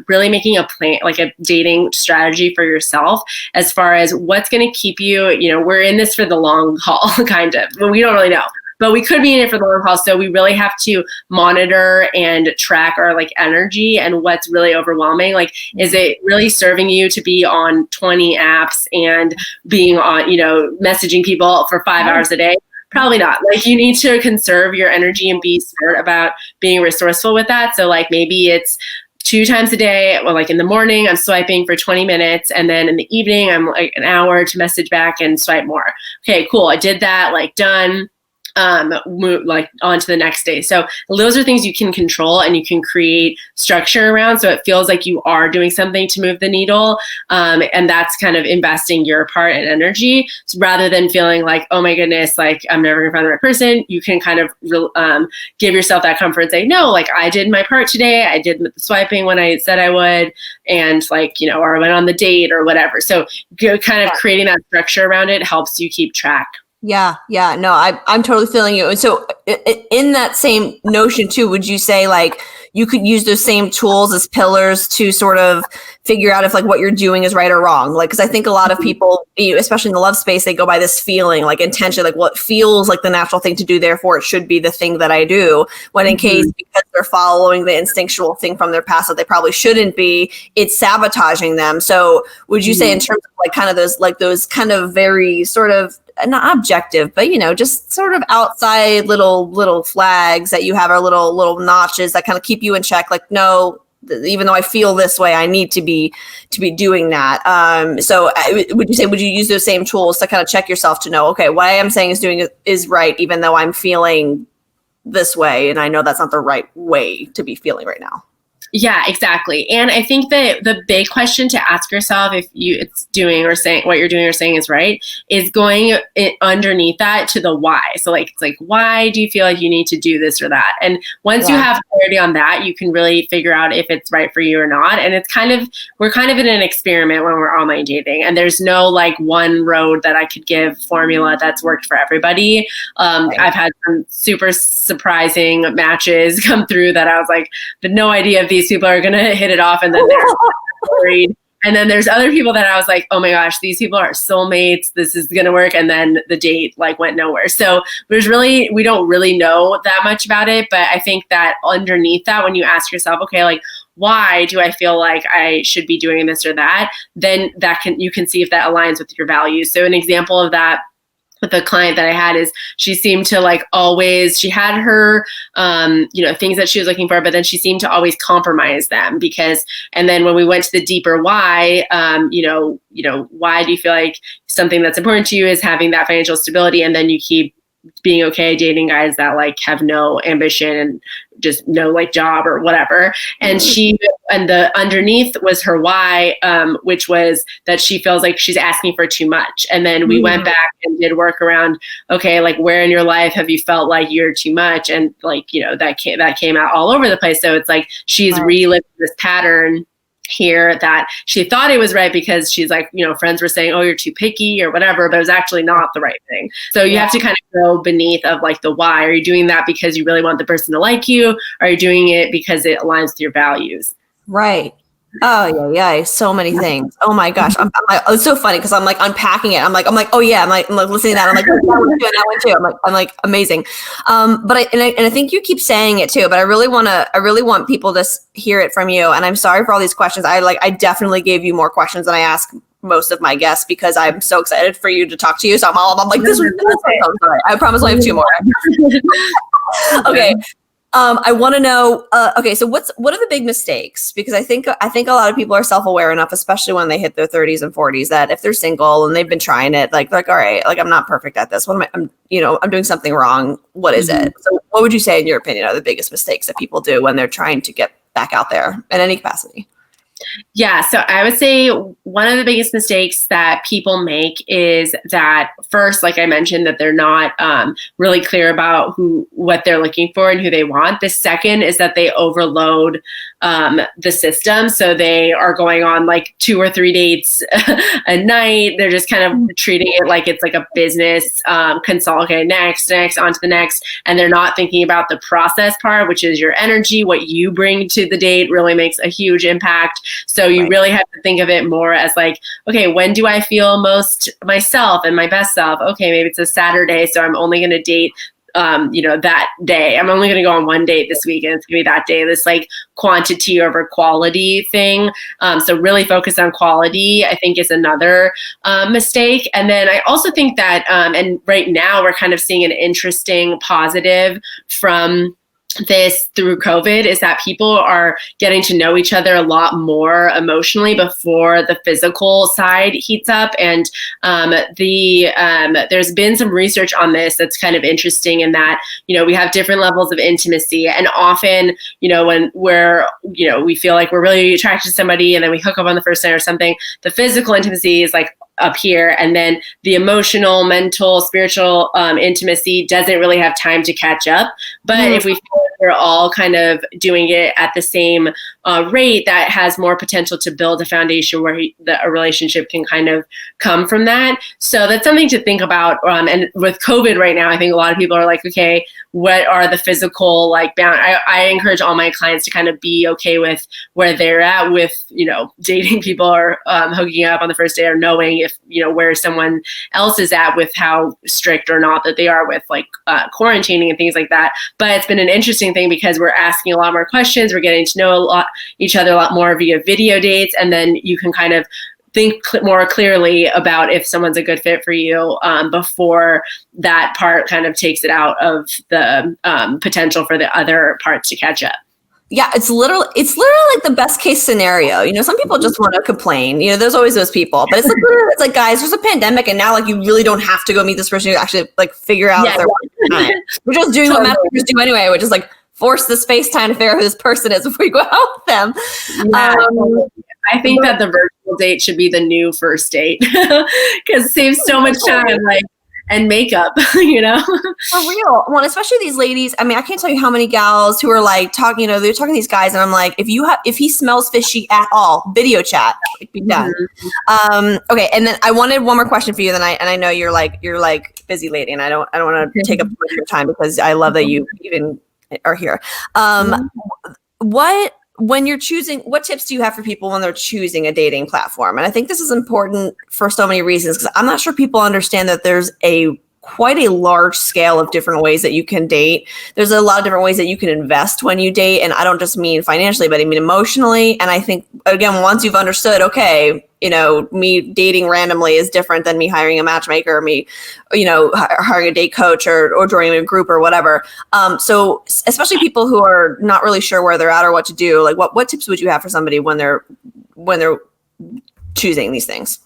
really making a plan, like a dating strategy for yourself, as far as what's going to keep you, we're in this for the long haul, kind of, but we don't really know. But we could be in it for the long haul. So we really have to monitor and track our like energy and what's really overwhelming. Like, is it really serving you to be on 20 apps and being on, messaging people for 5 hours a day? Probably not. Like, you need to conserve your energy and be smart about being resourceful with that. So like maybe it's 2 times a day, or like in the morning, I'm swiping for 20 minutes. And then in the evening, I'm like an hour to message back and swipe more. Okay, cool. I did that, like done. Move like on to the next day. So those are things you can control and you can create structure around, so it feels like you are doing something to move the needle. And that's kind of investing your part and energy, so rather than feeling like, oh my goodness, like I'm never gonna find the right person. You can kind of give yourself that comfort and say, no, like I did my part today. I did the swiping when I said I would, and like, or I went on the date or whatever. So kind of creating that structure around it helps you keep track. Yeah. No, I'm totally feeling you. And so in that same notion too, would you say like you could use those same tools as pillars to sort of figure out if like what you're doing is right or wrong? Like, because I think a lot of people, especially in the love space, they go by this feeling, like intention, like what feels like the natural thing to do, therefore it should be the thing that I do. When in case, because they're following the instinctual thing from their past that they probably shouldn't be, it's sabotaging them. So would you say in terms of like kind of those kind of very sort of not objective, but just sort of outside little flags that you have, are little notches that kind of keep you in check. Like, no, even though I feel this way, I need to be doing that. So would you use those same tools to kind of check yourself to know, okay, what I am saying is right, even though I'm feeling this way, and I know that's not the right way to be feeling right now? Yeah, exactly. And I think that the big question to ask yourself, if it's doing or saying what you're doing or saying is right, is going underneath that to the why. So like, it's like, why do you feel like you need to do this or that? And once you have clarity on that, you can really figure out if it's right for you or not. And we're kind of in an experiment when we're online dating, and there's no like one road that I could give formula that's worked for everybody. I've had some super surprising matches come through that I was like, but no idea if these people are going to hit it off, and then they're worried. And then there's other people that I was like, oh my gosh, these people are soulmates. This is going to work. And then the date like went nowhere. So we don't really know that much about it. But I think that underneath that, when you ask yourself, okay, like, why do I feel like I should be doing this or that? Then you can see if that aligns with your values. So an example of that with the client that I had is she seemed to like always, she had her, things that she was looking for, but then she seemed to always compromise them and then when we went to the deeper why, why do you feel like something that's important to you is having that financial stability, and then you keep being okay dating guys that like have no ambition and just no like job or whatever. And the underneath was her why, which was that she feels like she's asking for too much. And then we went back and did work around, okay, like where in your life have you felt like you're too much? And like, that came out all over the place. So it's like, she's relived this pattern here that she thought it was right because she's like, friends were saying, oh, you're too picky or whatever, but it was actually not the right thing. So you have to kind of go beneath of like the why. Are you doing that because you really want the person to like you? Are you doing it because it aligns with your values? Right. Oh yeah. So many things. Oh my gosh. It's so funny because I'm like unpacking it. I'm like, oh yeah. I'm like listening to that. I'm like, that one too. I'm like amazing. But I think you keep saying it too, but I really want people to hear it from you. And I'm sorry for all these questions. I definitely gave you more questions than I ask most of my guests because I'm so excited for you to talk to you. So I'm like, this was I'm sorry. I promise I have two more. Okay. I want to know, so what are the big mistakes? Because I think a lot of people are self-aware enough, especially when they hit their 30s and 40s, that if they're single and they've been trying it, like, all right, like I'm not perfect at this. I'm doing something wrong. What is it? So what would you say, in your opinion, are the biggest mistakes that people do when they're trying to get back out there in any capacity? Yeah, so I would say one of the biggest mistakes that people make is that first, like I mentioned, that they're not really clear about what they're looking for and who they want. The second is that they overload the system. So they are going on like 2 or 3 dates a night. They're just kind of treating it like it's like a business consult. Okay, next, on to the next. And they're not thinking about the process part, which is your energy, what you bring to the date really makes a huge impact. So you really have to think of it more as like, okay, when do I feel most myself and my best self? Okay, maybe it's a Saturday, so I'm only going to date that day. I'm only going to go on one date this week, and it's going to be that day. This like quantity over quality thing. So really focus on quality, I think, is another mistake. And then I also think that, and right now we're kind of seeing an interesting positive from this through COVID, is that people are getting to know each other a lot more emotionally before the physical side heats up. And there's been some research on this that's kind of interesting in that, we have different levels of intimacy. And often, when we feel like we're really attracted to somebody and then we hook up on the first night or something, the physical intimacy is like up here, and then the emotional, mental, spiritual intimacy doesn't really have time to catch up. But if we feel like we're all kind of doing it at the same rate, that has more potential to build a foundation where a relationship can kind of come from that. So that's something to think about. And with COVID right now, I think a lot of people are like, okay, what are the physical like bound. I encourage all my clients to kind of be okay with where they're at with, dating people or hooking up on the first day, or knowing if, where someone else is at with how strict or not that they are with like quarantining and things like that. But it's been an interesting thing because we're asking a lot more questions. We're getting to know each other a lot more via video dates. And then you can kind of think more clearly about if someone's a good fit for you before that part kind of takes it out of the potential for the other parts to catch up. Yeah, it's literally like the best case scenario. Some people just want to complain. There's always those people, but it's like, guys, there's a pandemic, and now like you really don't have to go meet this person. You actually like figure out if they're we're just doing what messengers do anyway, which is like force this FaceTime to figure out who this person is before you go out with them. Yeah, I think that the virtual date should be the new first date because it saves so much time, and makeup, For real. Well, especially these ladies. I mean, I can't tell you how many gals who are like talking, they're talking to these guys, and I'm like, if he smells fishy at all, video chat, like, be done. Mm-hmm. Okay. And then I wanted one more question for you. Then I know you're like busy lady, and I don't want to take up much of your time because I love that you even are here. When you're choosing, what tips do you have for people when they're choosing a dating platform? And I think this is important for so many reasons, because I'm not sure people understand that there's quite a large scale of different ways that you can date. There's a lot of different ways that you can invest when you date. And I don't just mean financially, but I mean emotionally. And I think, again, once you've understood, okay, me dating randomly is different than me hiring a matchmaker, or me, hiring a date coach or joining a group or whatever. So especially people who are not really sure where they're at or what to do, like what tips would you have for somebody when they're choosing these things?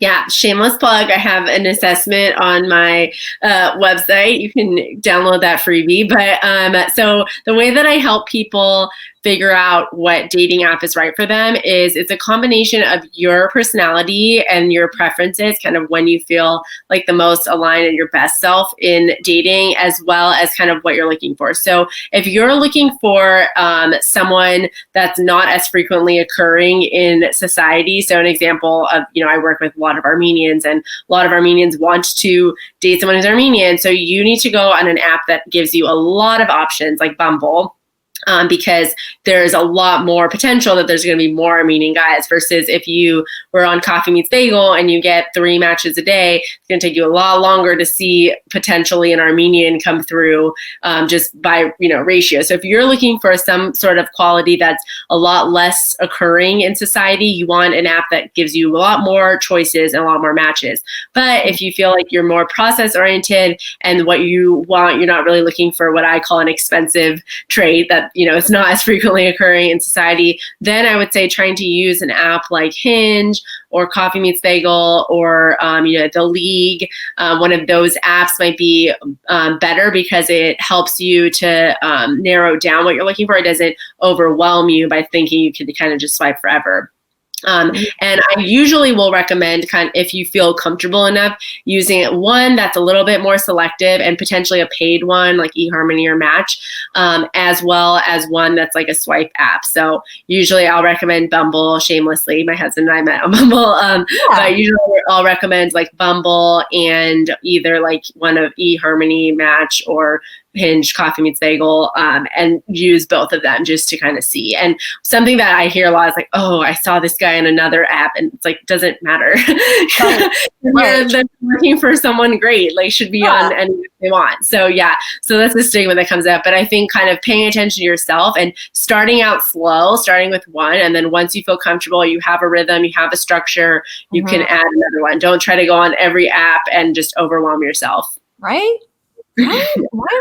Yeah, shameless plug. I have an assessment on my website. You can download that freebie. But so the way that I help people figure out what dating app is right for them is it's a combination of your personality and your preferences, kind of when you feel like the most aligned and your best self in dating, as well as kind of what you're looking for. So if you're looking for someone that's not as frequently occurring in society, so an example of, I work with a lot of Armenians, and a lot of Armenians want to date someone who's Armenian. So you need to go on an app that gives you a lot of options, like Bumble. Because there's a lot more potential that there's going to be more Armenian guys versus if you were on Coffee Meets Bagel and you get 3 matches a day, it's going to take you a lot longer to see potentially an Armenian come through just by, ratio. So if you're looking for some sort of quality that's a lot less occurring in society, you want an app that gives you a lot more choices and a lot more matches. But if you feel like you're more process oriented and what you want, you're not really looking for what I call an expensive trait that it's not as frequently occurring in society, then I would say trying to use an app like Hinge or Coffee Meets Bagel or, The League. One of those apps might be better because it helps you to narrow down what you're looking for. It doesn't overwhelm you by thinking you could kind of just swipe forever. And I usually will recommend if you feel comfortable enough using one that's a little bit more selective and potentially a paid one like eHarmony or Match, as well as one that's like a swipe app. So usually I'll recommend Bumble shamelessly. My husband and I met on Bumble, but usually I'll recommend like Bumble and either like one of eHarmony, Match, or Hinge, Coffee Meets Bagel, and use both of them just to kind of see. And something that I hear a lot is like, oh, I saw this guy in another app, and it's like, doesn't matter. You're looking for someone great, like should be on any they want. So so that's the stigma that comes up. But I think kind of paying attention to yourself and starting out slow, starting with one, and then once you feel comfortable, you have a rhythm, you have a structure, you can add another one. Don't try to go on every app and just overwhelm yourself. Right? Why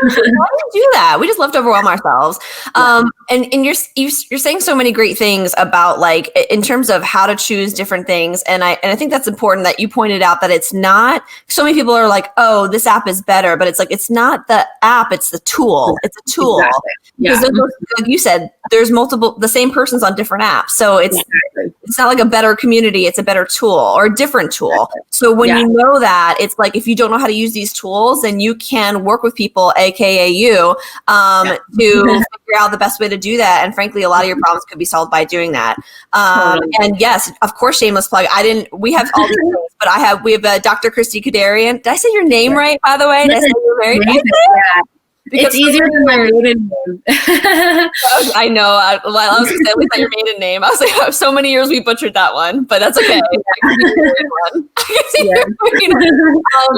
do we do that? We just love to overwhelm ourselves. And you're saying so many great things about like in terms of how to choose different things. And I think that's important that you pointed out that it's not, so many people are like, oh, this app is better, but it's like, it's not the app, it's the tool. It's a tool. Exactly. Because like you said, there's the same persons on different apps. So it's not like a better community, it's a better tool or a different tool. So when you know that, it's like, if you don't know how to use these tools, then you can work with people, AKA you, to figure out the best way to do that. And frankly, a lot of your problems could be solved by doing that. And yes, of course, shameless plug. We have all these things, but we have Dr. Christie Kederian. Did I say your name right, by the way? Did I say your name? It's easier than my maiden name. I know. While I was going to say, at least not your maiden name. I was like, so many years we butchered that one, but that's okay.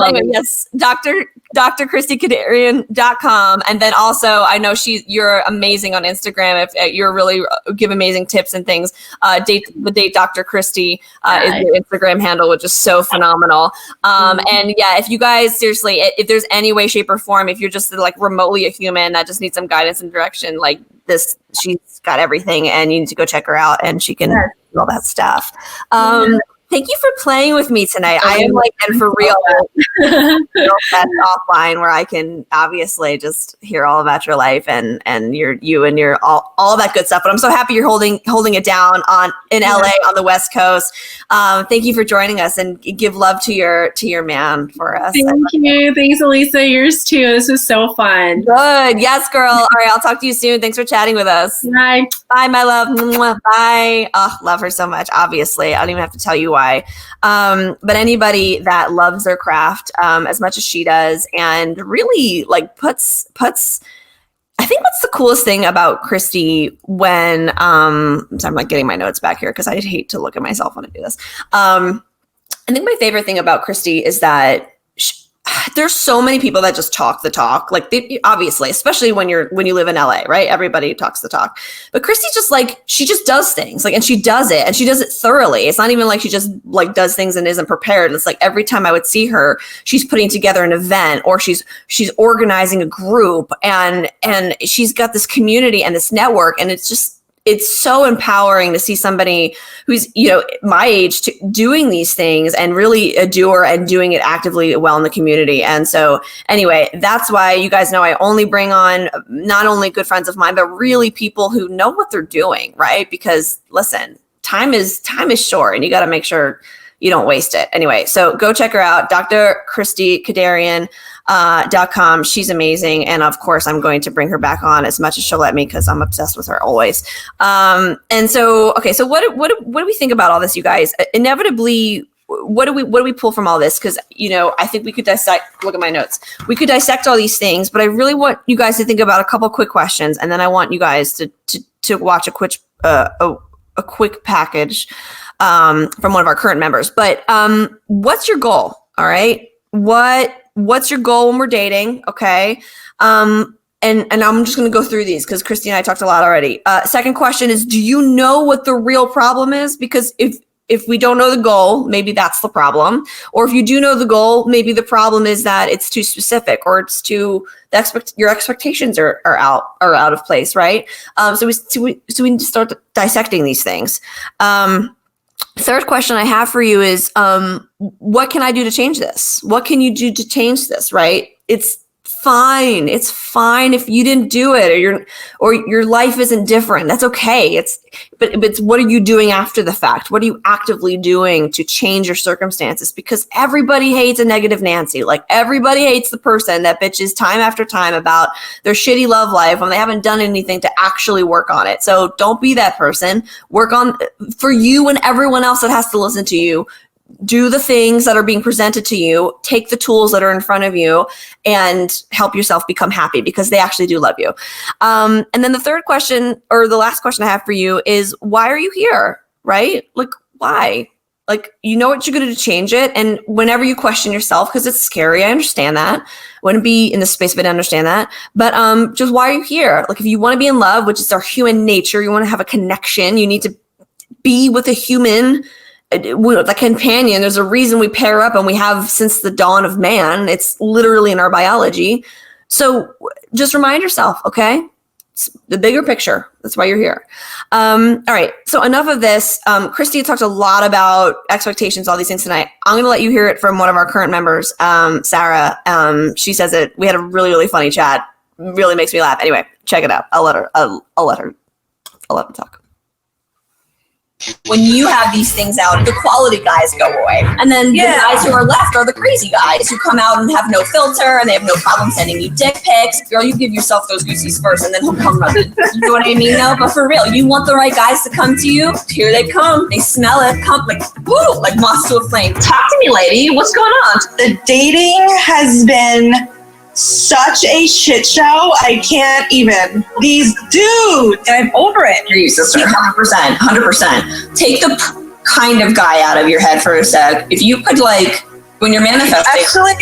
Anyway, yes, Dr. ChristieKederian.com. And then also, I know you're amazing on Instagram. If you're really give amazing tips and things. Date Dr. Christie is your Instagram handle, which is so phenomenal. And yeah, if you guys seriously, if there's any way, shape, or form, if you're just like remotely a human that just needs some guidance and direction, like this, she's got everything, and you need to go check her out, and she can do all that stuff. Thank you for playing with me tonight. I am like, and for real, that's offline where I can obviously just hear all about your life and your all that good stuff. But I'm so happy you're holding it down in LA on the West Coast. Thank you for joining us, and give love to your man for us. Thank you. Thanks, Elisa. Yours too. This was so fun. Good. Yes, girl. All right. I'll talk to you soon. Thanks for chatting with us. Bye. Bye, my love. Mwah. Bye. Oh, love her so much. Obviously, I don't even have to tell you why. But anybody that loves their craft as much as she does, and really like puts I think what's the coolest thing about Christie when so I'm like getting my notes back here because I hate to look at myself when I do this. I think my favorite thing about Christie is that there's so many people that just talk the talk, like obviously, especially when you live in LA, right? Everybody talks the talk, but Christie just like, she just does things like, and she does it thoroughly. It's not even like she just like does things and isn't prepared. It's like every time I would see her, she's putting together an event, or she's organizing a group, and she's got this community and this network, and it's so empowering to see somebody who's, my age doing these things and really a doer and doing it actively well in the community. And so anyway, that's why you guys know I only bring on not only good friends of mine, but really people who know what they're doing, right? Because listen, time is short, and you got to make sure you don't waste it. Anyway, so go check her out, Dr. Christie Kederian. .com. She's amazing. And of course, I'm going to bring her back on as much as she'll let me, because I'm obsessed with her always. And so, okay. So what do we think about all this, you guys? Inevitably, what do we pull from all this? Because, I think we could dissect, look at my notes. We could dissect all these things, but I really want you guys to think about a couple quick questions. And then I want you guys to watch a quick package from one of our current members. But what's your goal? All right. What's your goal when we're dating? Okay. And I'm just going to go through these because Christy and I talked a lot already. Second question is, do you know what the real problem is? Because if we don't know the goal, maybe that's the problem. Or if you do know the goal, maybe the problem is that it's too specific, or it's too, your expectations are out of place, right? So we need to start dissecting these things. Third question I have for you is, what can I do to change this? What can you do to change this, right? It's fine. It's fine if you didn't do it, or your life isn't different. That's okay. But it's what are you doing after the fact? What are you actively doing to change your circumstances? Because everybody hates a negative Nancy. Like everybody hates the person that bitches time after time about their shitty love life when they haven't done anything to actually work on it. So don't be that person. Work on for you and everyone else that has to listen to you. Do the things that are being presented to you, take the tools that are in front of you, and help yourself become happy, because they actually do love you. And then the third question, or the last question I have for you is, why are you here, right? Like, why? Like, you know what you're going to do to change it. And whenever you question yourself, because it's scary, I understand that. Wouldn't be in the space if I didn't understand that. But just why are you here? Like, if you want to be in love, which is our human nature, you want to have a connection, you need to be with a human, the companion. There's a reason we pair up, and we have since the dawn of man. It's literally in our biology. So just remind yourself, okay? It's the bigger picture. That's why you're here. All right. So enough of this. Christy talked a lot about expectations, all these things tonight. I'm going to let you hear it from one of our current members, Sarah. She says it. We had a really, really funny chat. Really makes me laugh. Anyway, check it out. I'll let her talk. When you have these things out, the quality guys go away. And then the guys who are left are the crazy guys who come out and have no filter, and they have no problem sending you dick pics. Girl, you give yourself those goosies first, and then he'll come running. You know what I mean, though? But for real, you want the right guys to come to you. Here they come. They smell it. Come like, woo, like moths to a flame. Talk to me, lady. What's going on? The dating has been such a shit show. I can't even. These dudes, I'm over it. Hear you, sister. 100%. Take the kind of guy out of your head for a sec. If you could, like, when you're manifesting. Actually,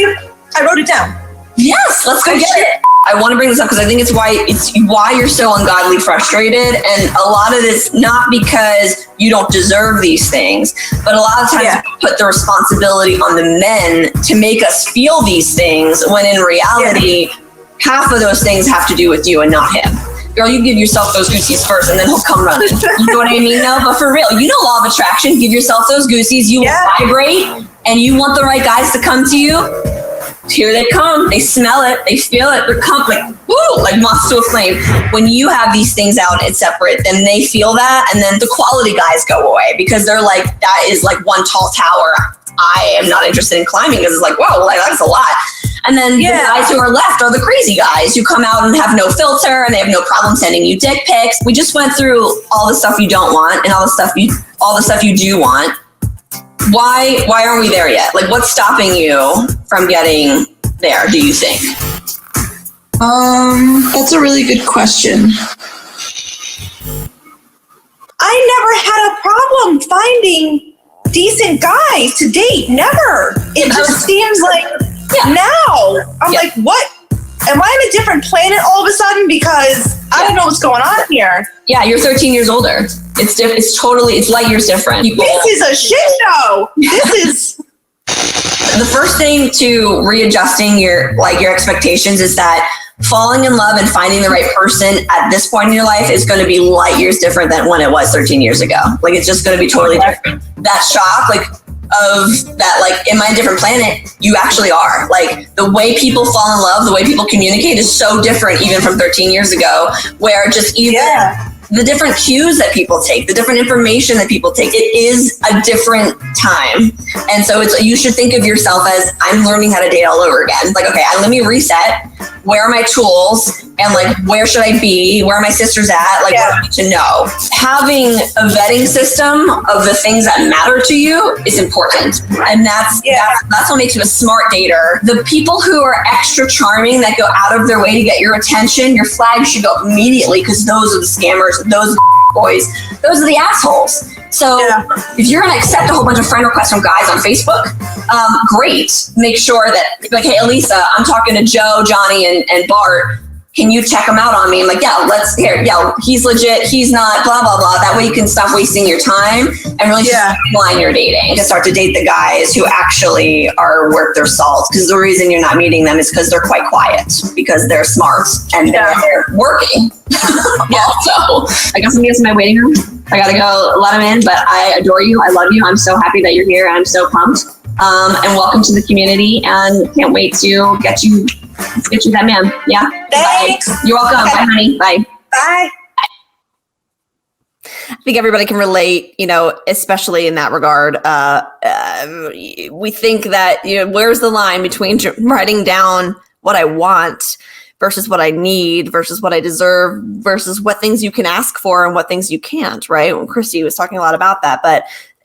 I wrote it down. Yes, let's go get it. I want to bring this up because I think it's why you're so ungodly frustrated, and a lot of this not because you don't deserve these things, but a lot of times we put the responsibility on the men to make us feel these things when in reality, half of those things have to do with you and not him. Girl, you give yourself those goosies first and then he'll come running. You know what I mean? No, but for real, you know law of attraction, give yourself those goosies, you will vibrate, and you want the right guys to come to you. Here they come. They smell it. They feel it. They're like, woo, like moths to a flame. When you have these things out and it's separate, then they feel that, and then the quality guys go away because they're like, that is like one tall tower. I am not interested in climbing because it's like, whoa, like that's a lot. And then the guys who are left are the crazy guys who come out and have no filter and they have no problem sending you dick pics. We just went through all the stuff you don't want and all the stuff you do want. Why aren't we there yet? Like, what's stopping you from getting there, do you think? That's a really good question. I never had a problem finding decent guys to date. Never. It just seems like now I'm like, what? Am I on a different planet all of a sudden? Because I don't know what's going on here. Yeah, you're 13 years older. It's light years different. This is a shit show. This is the first thing to readjusting your expectations is that falling in love and finding the right person at this point in your life is going to be light years different than when it was 13 years ago. Like, it's just going to be totally different. That shock, like, of that, like, am I a different planet? You actually are. Like, the way people fall in love, the way people communicate is so different even from 13 years ago, where just even the different cues that people take, the different information that people take, it is a different time. And so you should think of yourself as, I'm learning how to date all over again. Like, okay, let me reset. Where are my tools? And like, where should I be? Where are my sisters at? Like, what do I need to know? Having a vetting system of the things that matter to you is important. And that's what makes you a smart dater. The people who are extra charming that go out of their way to get your attention, your flag should go immediately, because those are the scammers, those are the boys, those are the assholes. So if you're going to accept a whole bunch of friend requests from guys on Facebook, great. Make sure that, like, hey, Elisa, I'm talking to Joe, Johnny, and Bart. Can you check him out on me? I'm like, he's legit, he's not, blah, blah, blah. That way you can stop wasting your time and really streamline your dating and start to date the guys who actually are worth their salt. Because the reason you're not meeting them is because they're quite quiet, because they're smart and they're working. Also, I got somebody else in my waiting room. I gotta go let them in, but I adore you. I love you. I'm so happy that you're here. I'm so pumped. And welcome to the community, and can't wait to get you that man. Yeah. Thanks. Bye. You're welcome. Okay. Bye, honey. Bye. Bye. I think everybody can relate, especially in that regard. We think that, where's the line between writing down what I want versus what I need versus what I deserve versus what things you can ask for and what things you can't, right? When Christie was talking a lot about that,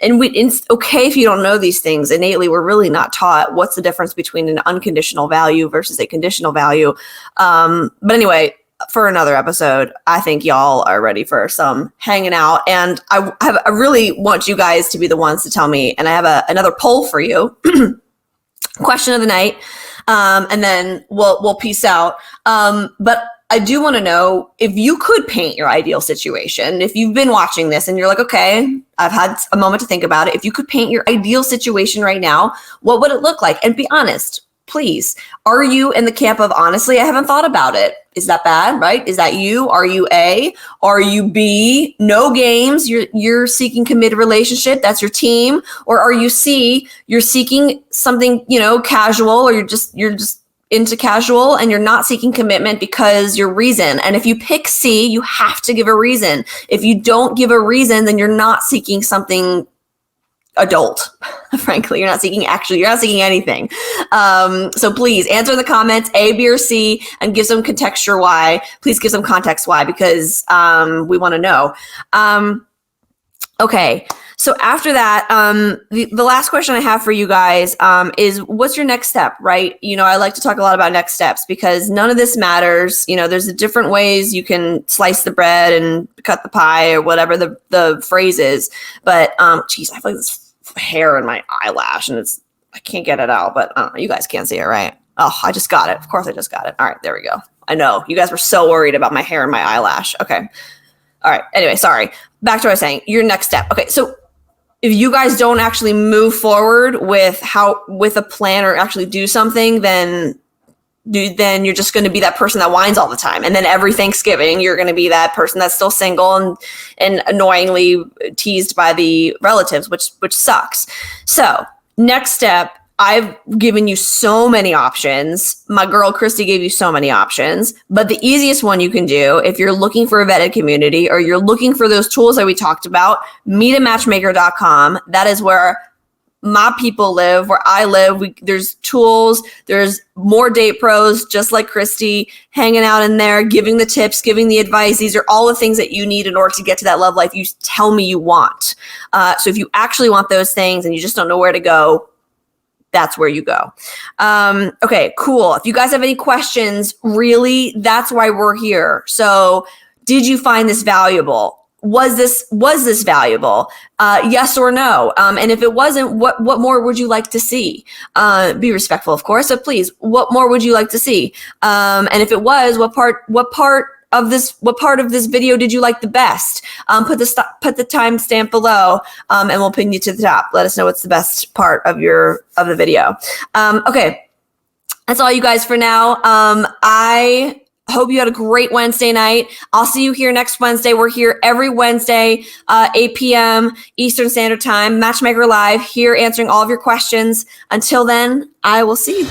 it's okay if you don't know these things. Innately, we're really not taught what's the difference between an unconditional value versus a conditional value. But anyway, for another episode, I think y'all are ready for some hanging out. And I really want you guys to be the ones to tell me. And I have another poll for you. Question of the night. And then we'll peace out. But I do want to know, if you could paint your ideal situation, if you've been watching this and you're like, okay, I've had a moment to think about it. If you could paint your ideal situation right now, what would it look like? And be honest, please. Are you in the camp of, honestly, I haven't thought about it? Is that bad, right? Is that you? Are you A? Are you B? No games. You're seeking committed relationship. That's your team. Or are you C? You're seeking something, casual, or you're just into casual and you're not seeking commitment because your reason. And if you pick C, you have to give a reason. If you don't give a reason, then you're not seeking something adult. Frankly, you're not seeking anything. So please answer in the comments A, B, or C, and give some contexture why. Please give some context why, because we want to know. Okay. So after that, the last question I have for you guys is, what's your next step, right? You know, I like to talk a lot about next steps because none of this matters. You know, there's different ways you can slice the bread and cut the pie or whatever the phrase is. But, geez, I have like this hair in my eyelash and I can't get it out, but I don't know, you guys can't see it, right? Oh, I just got it. Of course I just got it. All right, there we go. I know, you guys were so worried about my hair and my eyelash. Okay. All right, anyway, sorry. Back to what I was saying, your next step. Okay, so if you guys don't actually move forward with a plan or actually do something, then you're just going to be that person that whines all the time. And then every Thanksgiving, you're going to be that person that's still single and annoyingly teased by the relatives, which sucks. So next step, I've given you so many options. My girl Christie gave you so many options, but the easiest one you can do if you're looking for a vetted community or you're looking for those tools that we talked about, meetamatchmaker.com. That is where my people live, where I live. There's tools, there's more date pros, just like Christie, hanging out in there, giving the tips, giving the advice. These are all the things that you need in order to get to that love life you tell me you want. So if you actually want those things and you just don't know where to go, that's where you go. Okay, cool. If you guys have any questions, really, that's why we're here. So did you find this valuable? Was this valuable? Yes or no? And if it wasn't, what more would you like to see? Be respectful, of course, but please, what more would you like to see? And if it was, what part of this video did you like the best? Put the timestamp below, and we'll pin you to the top. Let us know what's the best part of the video. Okay, that's all you guys for now. I hope you had a great Wednesday night. I'll see you here next Wednesday. We're here every Wednesday, 8 p.m. Eastern Standard Time, Matchmaker Live, here answering all of your questions. Until then, I will see you.